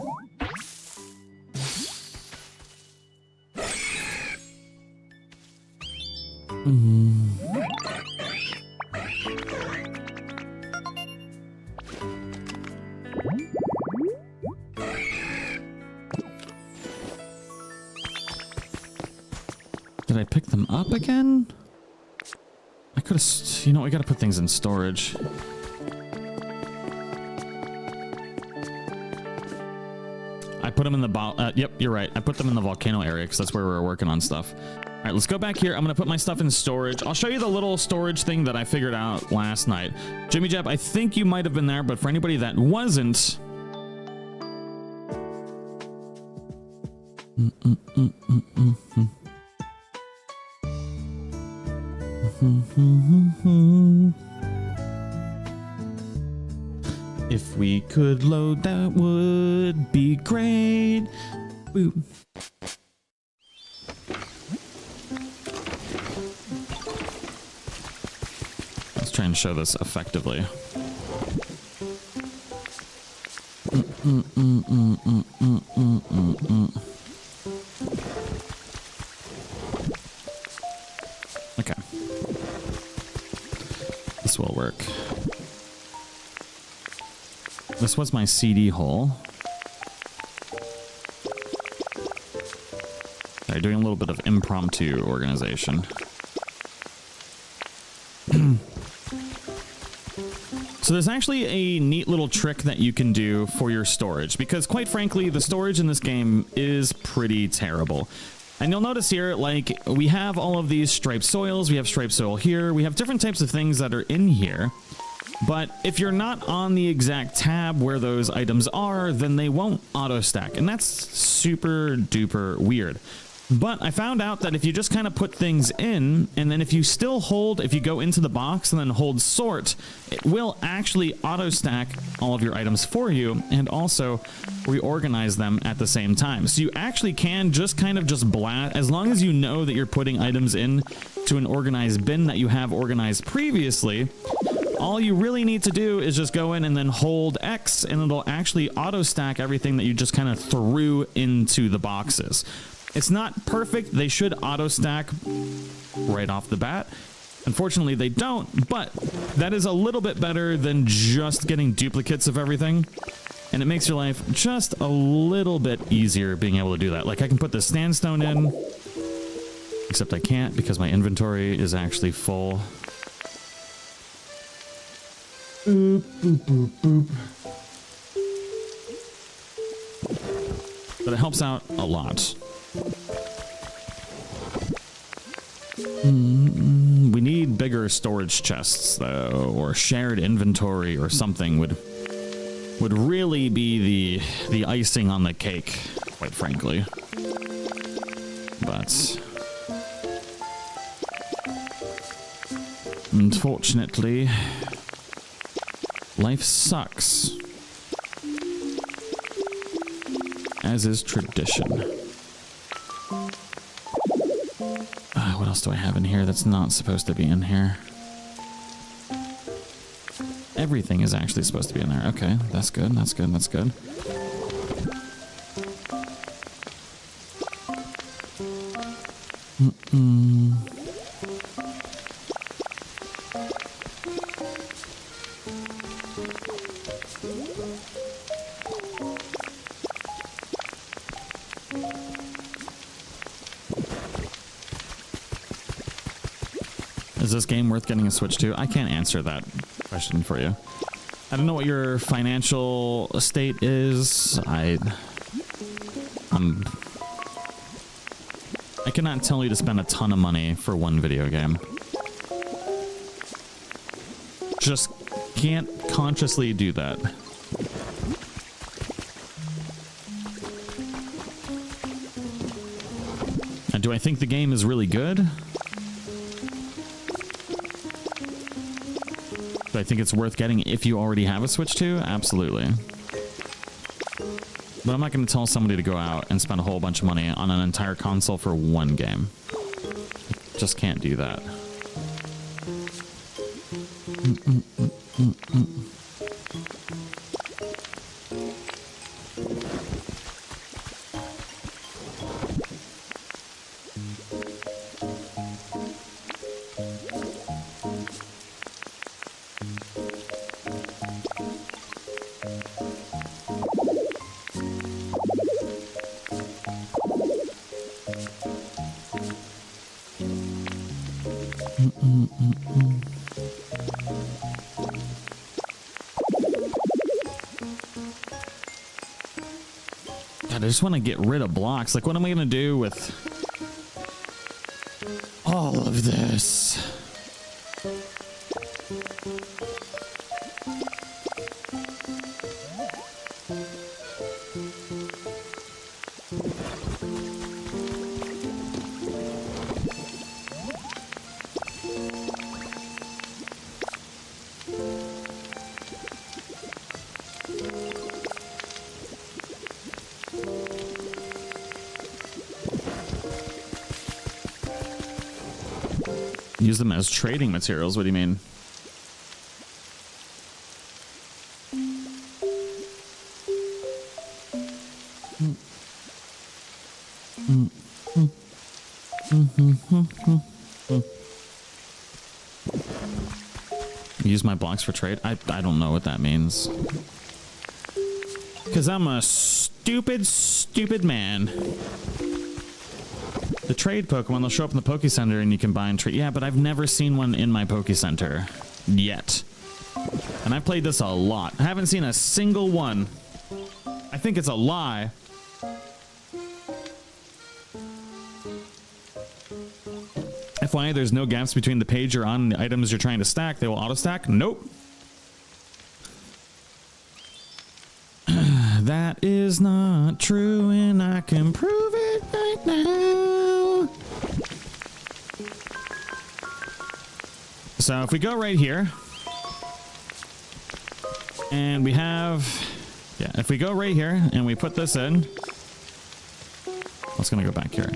Did I pick them up again? I could have... You know, we gotta put things in storage. I put them in the... yep, you're right. I put them in the volcano area because that's where we were working on stuff. All right, let's go back here. I'm going to put my stuff in storage. I'll show you the little storage thing that I figured out last night. Jimmy Jeb, I think you might have been there, but for anybody that wasn't... If we could load, that would be great. Boop. Let's try and show this effectively. Okay. This will work. This was my CD hole. Sorry, doing a little bit of impromptu organization. So there's actually a neat little trick that you can do for your storage, because quite frankly, the storage in this game is pretty terrible. And you'll notice here, like, we have all of these striped soils, we have striped soil here, we have different types of things that are in here. But if you're not on the exact tab where those items are, then they won't auto stack. And that's super duper weird. But I found out that if you just kind of put things in, and then if you still hold, if you go into the box and then hold sort, it will actually auto stack all of your items for you and also reorganize them at the same time. So you actually can just kind of just blast, as long as you know that you're putting items in to an organized bin that you have organized previously. All you really need to do is just go in and then hold X, and it'll actually auto stack everything that you just kind of threw into the boxes. It's not perfect. They should auto stack right off the bat. Unfortunately, they don't, but that is a little bit better than just getting duplicates of everything. And it makes your life just a little bit easier being able to do that. Like, I can put this sandstone in, except I can't because my inventory is actually full. Boop, boop, boop, boop. But it helps out a lot. We need bigger storage chests, though, or shared inventory or something would really be the icing on the cake, quite frankly. But unfortunately, life sucks, as is tradition. What else do I have in here that's not supposed to be in here? Everything is actually supposed to be in there. Okay, that's good, that's good, that's good. Is this game worth getting a Switch to? I can't answer that question for you. I don't know what your financial state is. I cannot tell you to spend a ton of money for one video game. Just can't consciously do that. And do I think the game is really good? Do I think it's worth getting if you already have a Switch 2? Absolutely. But I'm not going to tell somebody to go out and spend a whole bunch of money on an entire console for one game. Just can't do that. God, I just want to get rid of blocks. Like, what am I going to do with all of this? Use them as trading materials. What do you mean? Use my blocks for trade? I don't know what that means. Because I'm a stupid man. The trade Pokemon, they'll show up in the Poke Center and you can buy and trade. Yeah, but I've never seen one in my Poke Center yet. And I've played this a lot. I haven't seen a single one. I think it's a lie. FYI, there's no gaps between the page you're on and the items you're trying to stack. They will auto-stack? Nope. That is not true, and I can prove it right now. So if we go right here, and we have, yeah, if we go right here and we put this in, let's gonna go back here.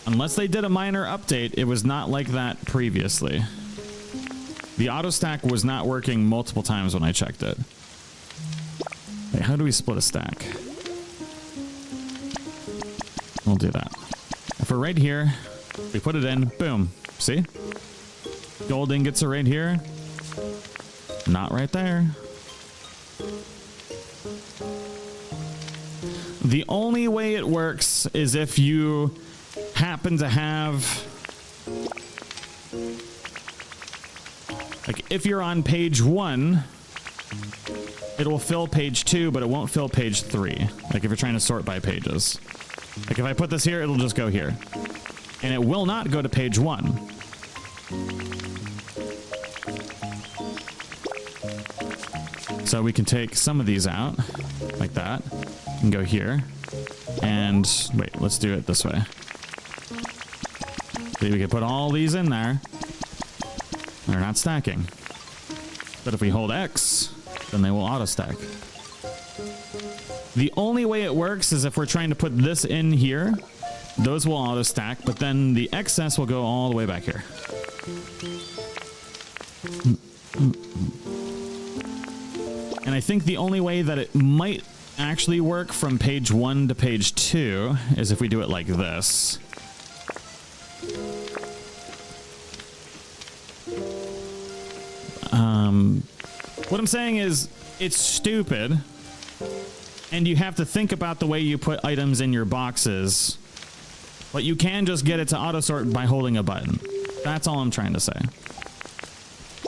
Unless they did a minor update, it was not like that previously. The auto stack was not working multiple times when I checked it. Wait, how do we split a stack? We'll do that. If we're right here, we put it in, boom. See? Gold ingots are right here. Not right there. The only way it works is if you happen to have, like, if you're on page 1, it will fill page 2, but it won't fill page 3. Like if you're trying to sort by pages. Like if I put this here, it'll just go here. And it will not go to page 1. So we can take some of these out, like that, and go here. And wait, let's do it this way. See, we can put all these in there. They're not stacking. But if we hold X, then they will auto stack. The only way it works is if we're trying to put this in here, those will auto stack, but then the excess will go all the way back here. And I think the only way that it might actually work from page 1 to page 2 is if we do it like this. What I'm saying is, it's stupid, and you have to think about the way you put items in your boxes, but you can just get it to auto-sort by holding a button. That's all I'm trying to say.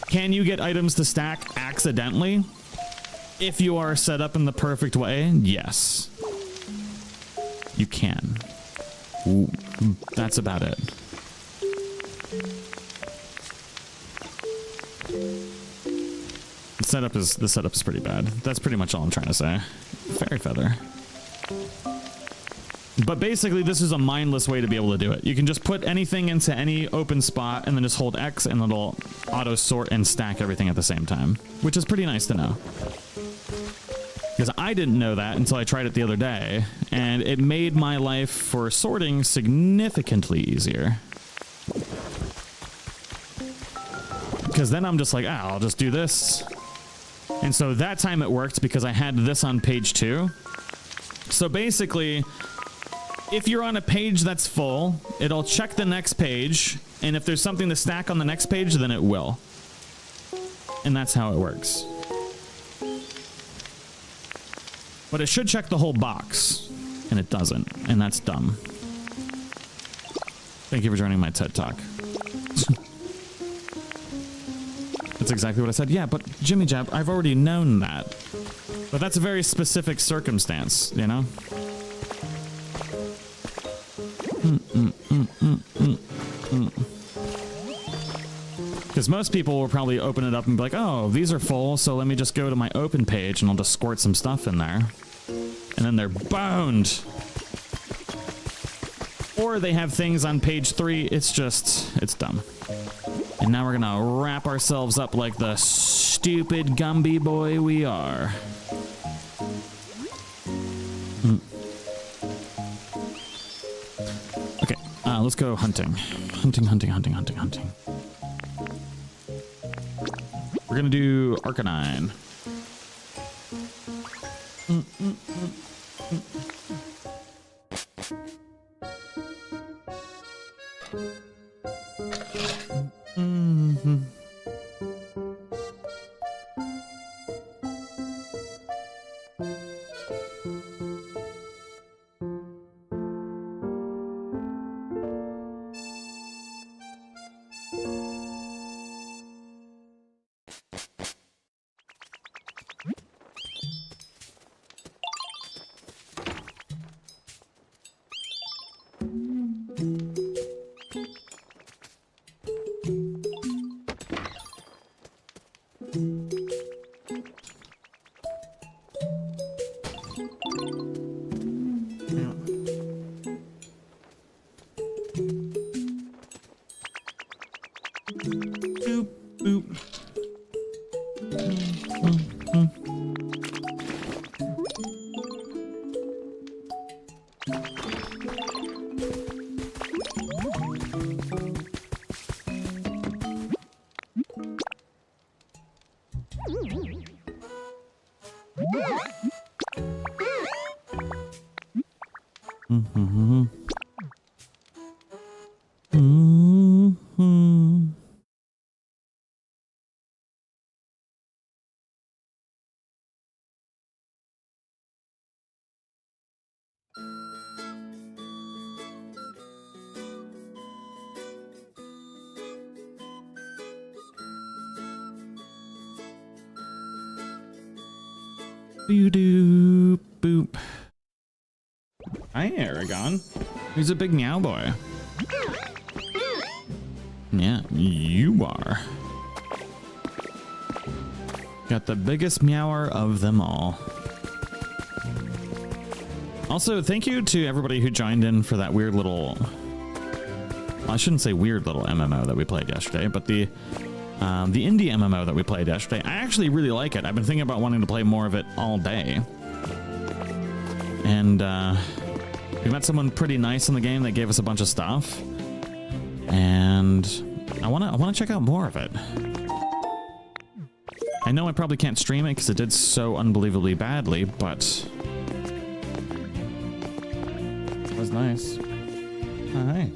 Can you get items to stack accidentally? If you are set up in the perfect way, yes. You can. Ooh, that's about it. The setup is pretty bad. That's pretty much all I'm trying to say. Fairy feather. But basically, this is a mindless way to be able to do it. You can just put anything into any open spot and then just hold X and it'll auto sort and stack everything at the same time, which is pretty nice to know. Because I didn't know that until I tried it the other day, and it made my life for sorting significantly easier. Because then I'm just like, ah, I'll just do this. And so that time it worked because I had this on page 2. So basically, if you're on a page that's full, it'll check the next page, and if there's something to stack on the next page, then it will. And that's how it works. But it should check the whole box, and it doesn't, and that's dumb. Thank you for joining my TED Talk. That's exactly what I said. Yeah, but Jimmy Jab, I've already known that. But that's a very specific circumstance, you know? Because most people will probably open it up and be like, oh, these are full, so let me just go to my open page and I'll just squirt some stuff in there. And then they're boned. Or they have things on page 3. It's just, it's dumb. And now we're gonna wrap ourselves up like the stupid Gumby boy we are. Okay, let's go hunting. Hunting. We're gonna do Arcanine. Boo-doo, boop. Hi, Aragon. He's a big meow boy. Yeah, you are. Got the biggest meower of them all. Also, thank you to everybody who joined in for that weird little... Well, I shouldn't say weird little MMO that we played yesterday, but the indie MMO that we played yesterday. I actually really like it. I've been thinking about wanting to play more of it all day. And we met someone pretty nice in the game that gave us a bunch of stuff. And I wanna check out more of it. I know I probably can't stream it because it did so unbelievably badly, but it was nice. Hi.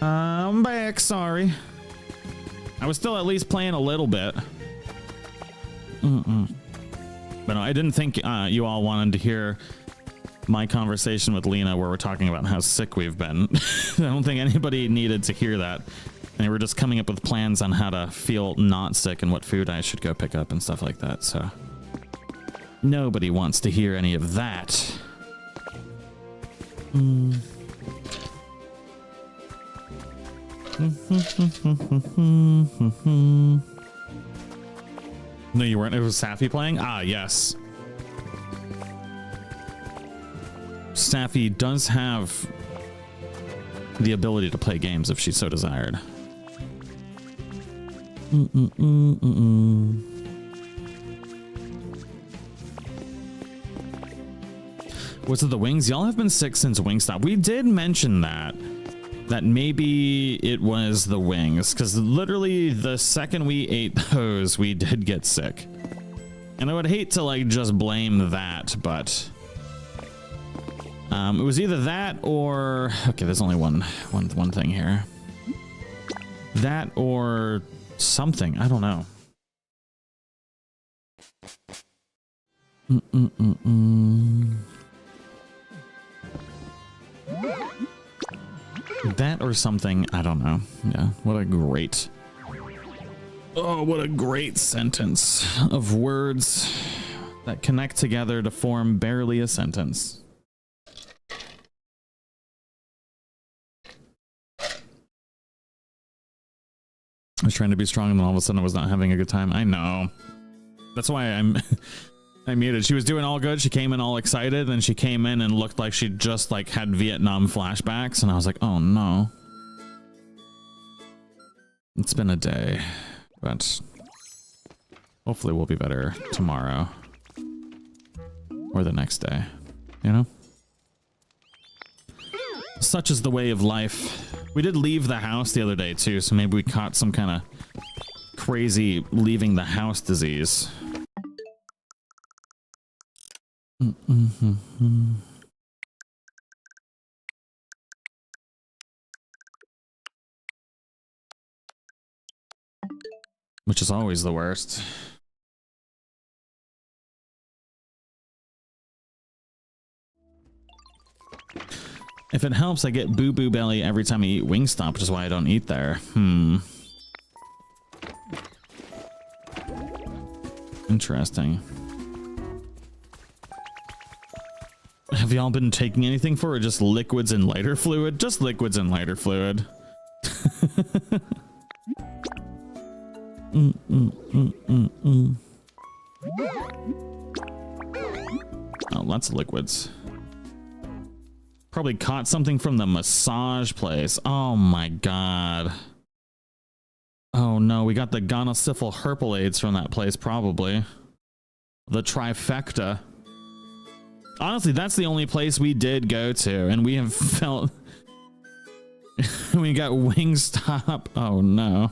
I'm back, sorry. I was still at least playing a little bit. But no, I didn't think you all wanted to hear my conversation with Lena where we're talking about how sick we've been. I don't think anybody needed to hear that. And we're just coming up with plans on how to feel not sick and what food I should go pick up and stuff like that, so... Nobody wants to hear any of that. No, you weren't. It was Safi playing? Ah, yes. Safi does have the ability to play games if she so desired. Was it the wings? Y'all have been sick since Wingstop. We did mention that maybe it was the wings, because literally the second we ate those, we did get sick. And I would hate to like just blame that, but it was either that or okay, there's only one thing here. That or something, I don't know. That or something, I don't know. Yeah, what a great... Oh, what a great sentence of words that connect together to form barely a sentence. I was trying to be strong and then all of a sudden I was not having a good time. I know. That's why I muted. She was doing all good. She came in all excited, and she came in and looked like she just like had Vietnam flashbacks, and I was like, oh no. It's been a day, but hopefully we'll be better tomorrow or the next day, you know? Such is the way of life. We did leave the house the other day too, so maybe we caught some kind of crazy leaving the house disease. Which is always the worst. If it helps, I get boo-boo belly every time I eat Wingstop, which is why I don't eat there. Interesting. Have y'all been taking anything for it? Just liquids and lighter fluid? Just liquids and lighter fluid. Oh, lots of liquids. Probably caught something from the massage place. Oh my god. Oh no, we got the gonosyphil herpelades from that place, probably. The trifecta. Honestly, that's the only place we did go to, and we have felt... we got Wingstop. Oh no.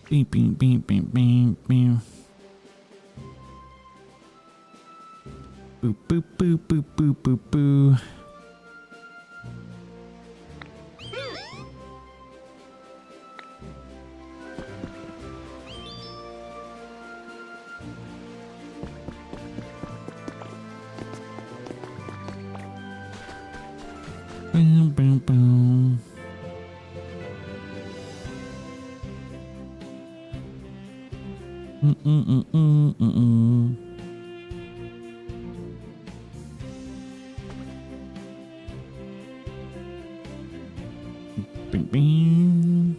Beep, beep, beep, beep, beep, beep. Boop, boop, boop, boop, boop, boop, boop. Boom, boom, boom. Bing, bing.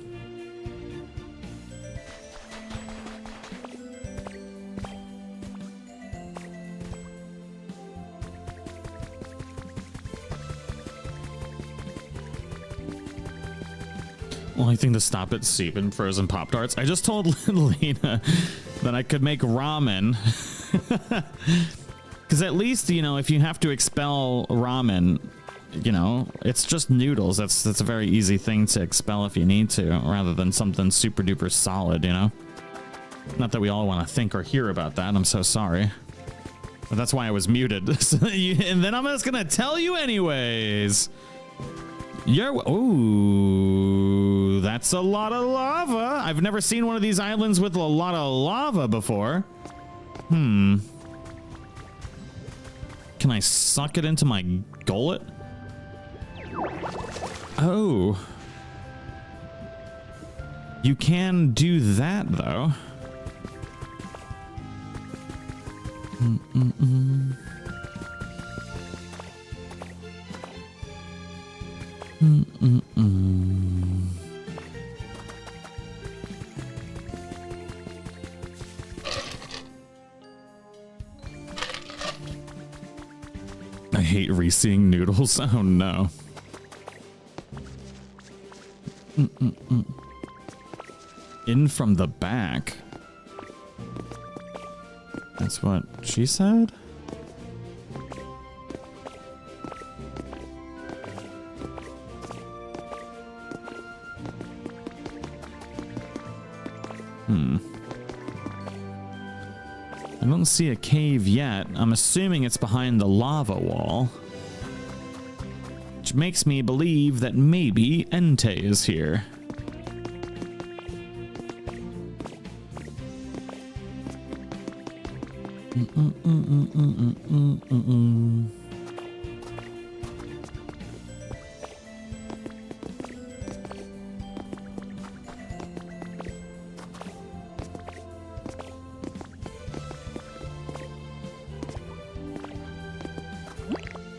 Only thing to stop it, seeping frozen Pop-Tarts. I just told Lena that I could make ramen. Because at least, you know, if you have to expel ramen, you know, it's just noodles. That's a very easy thing to expel if you need to, rather than something super duper solid, you know? Not that we all want to think or hear about that. I'm so sorry. But that's why I was muted. And then I'm just gonna tell you anyways. Oh, that's a lot of lava. I've never seen one of these islands with a lot of lava before. Can I suck it into my gullet? Oh. You can do that, though. I hate re-seeing noodles. Oh no. In from the back. That's what she said? I don't see a cave yet. I'm assuming it's behind the lava wall. Which makes me believe that maybe Entei is here.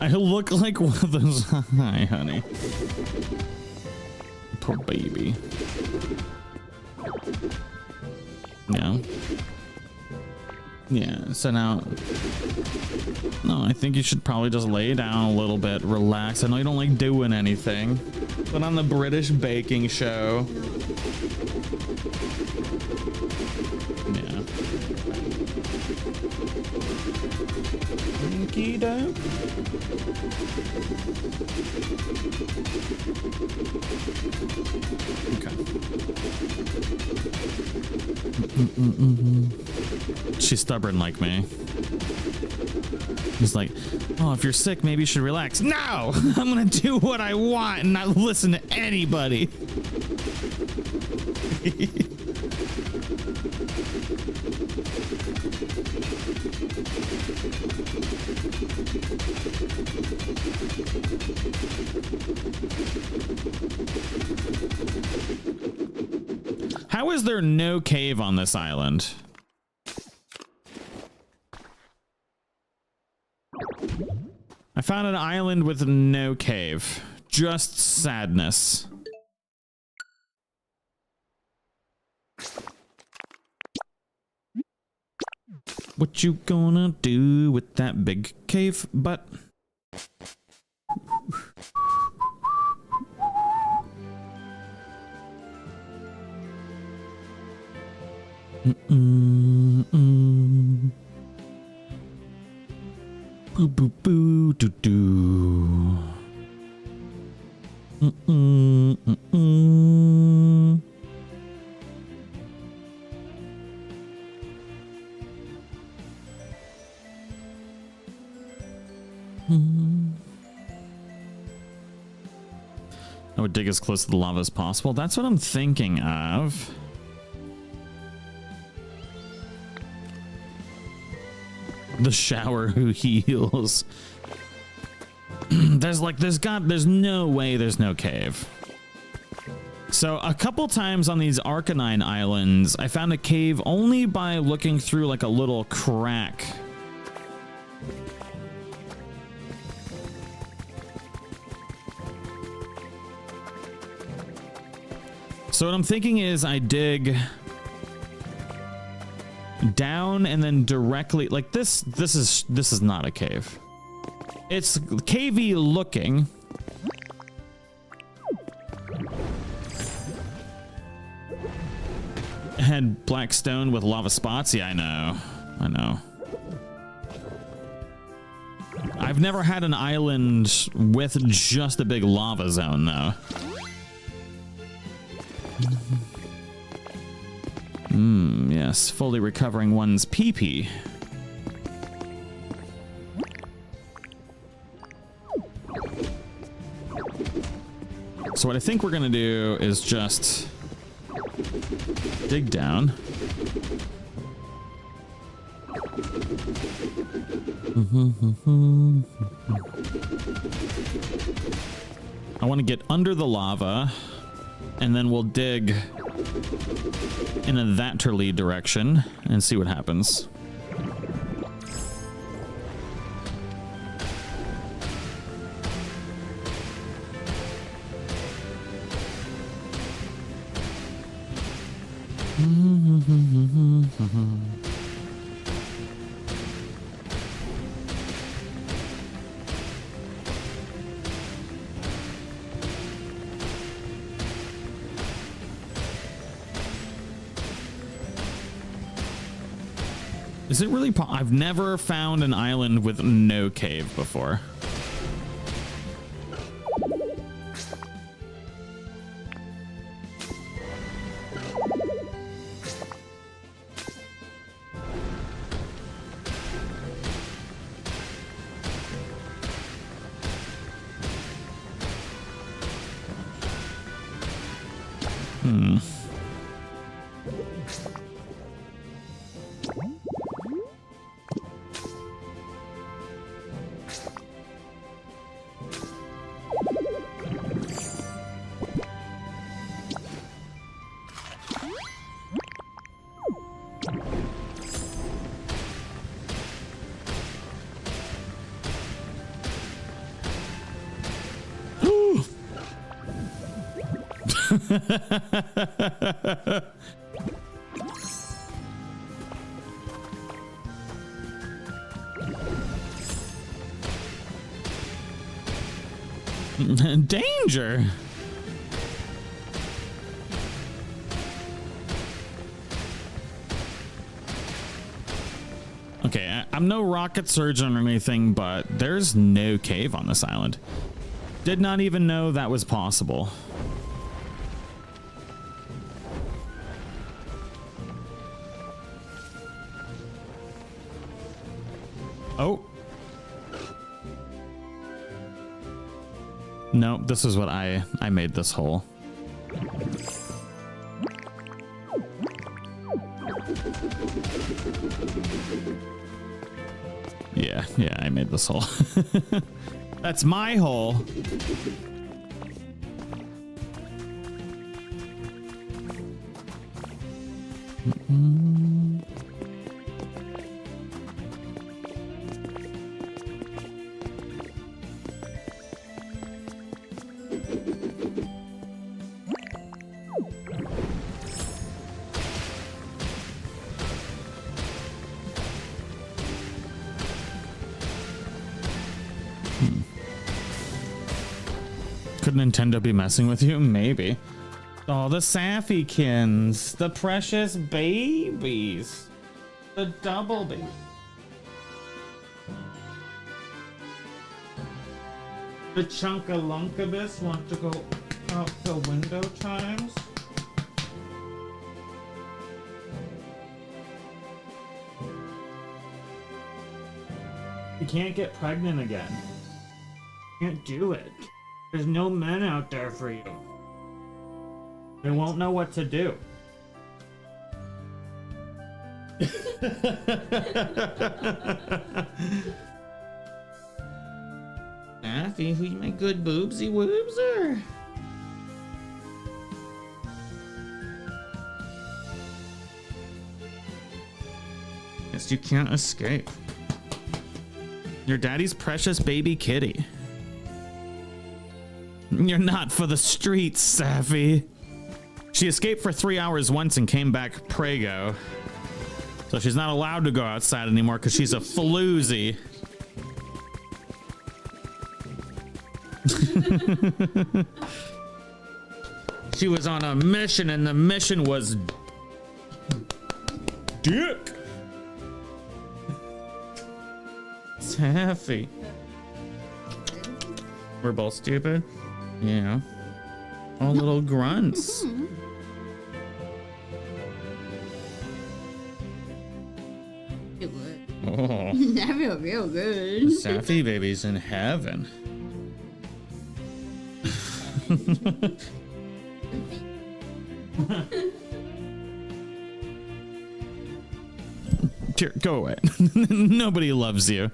I look like one of those. Hi, honey. Poor baby. Yeah. Yeah, so now... No, I think you should probably just lay down a little bit, relax. I know you don't like doing anything. But on the British baking show. Yeah. Okie doke. Okay. She's stubborn like me. He's like, oh, if you're sick, maybe you should relax. No! I'm gonna do what I want and not listen to anybody. How is there no cave on this island? I found an island with no cave. Just sadness. What you gonna do with that big cave butt? Boo boo boo doo doo. I would dig as close to the lava as possible. That's what I'm thinking of. The shower who heals. There's no way there's no cave. So a couple times on these Arcanine islands, I found a cave only by looking through like a little crack. So what I'm thinking is I dig down and then directly like this is not a cave. It's cavey looking. Had black stone with lava spots. Yeah, I know. I've never had an island with just a big lava zone though. Yes, fully recovering one's pee-pee. So what I think we're gonna do is just dig down. I want to get under the lava, and then we'll dig in a that-terly direction and see what happens. Is it really I've never found an island with no cave before. Danger. Okay, I'm no rocket surgeon or anything, but there's no cave on this island. Did not even know that was possible. Oh. No, this is what I made this hole. Yeah, I made this hole. That's my hole. Could Nintendo be messing with you? Maybe. Oh, the Saffikins, the precious babies, the double baby. The Chunkalunkabus want to go out the window times. You can't get pregnant again. Can't do it. There's no men out there for you. They won't know what to do. Daffy, who's my good boobsy woobser? Guess you can't escape. Your daddy's precious baby kitty. You're not for the streets, Saffy. She escaped for 3 hours once and came back prego. So she's not allowed to go outside anymore because she's a floozy. She was on a mission and the mission was dick. Saffy. We're both stupid. Yeah. All little grunts. It would. Oh. That feel real good. The Saffy baby's in heaven. Here, go away. Nobody loves you.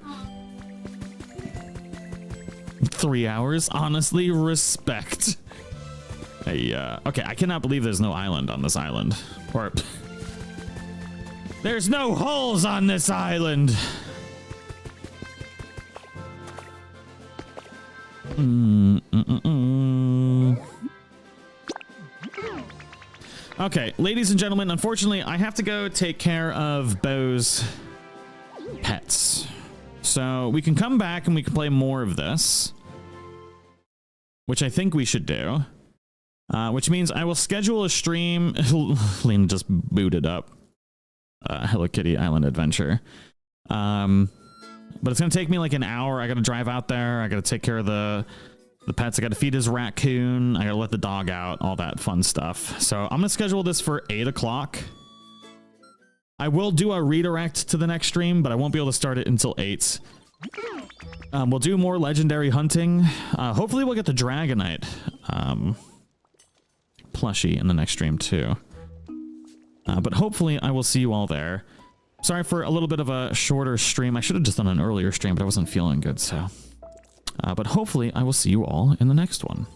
3 hours? Honestly, respect. Okay, I cannot believe there's no island on this island. Or... There's no holes on this island! Okay, ladies and gentlemen, unfortunately, I have to go take care of Bo's pets. So we can come back and we can play more of this, which I think we should do. Which means I will schedule a stream. Lena just booted up Hello Kitty Island Adventure. But it's going to take me like an hour. I got to drive out there. I got to take care of the pets. I got to feed his raccoon. I got to let the dog out. All that fun stuff. So I'm going to schedule this for 8 o'clock. I will do a redirect to the next stream, but I won't be able to start it until 8. We'll do more legendary hunting. Hopefully we'll get the Dragonite plushie in the next stream too. But hopefully I will see you all there. Sorry for a little bit of a shorter stream. I should have just done an earlier stream, but I wasn't feeling good, so. But hopefully I will see you all in the next one.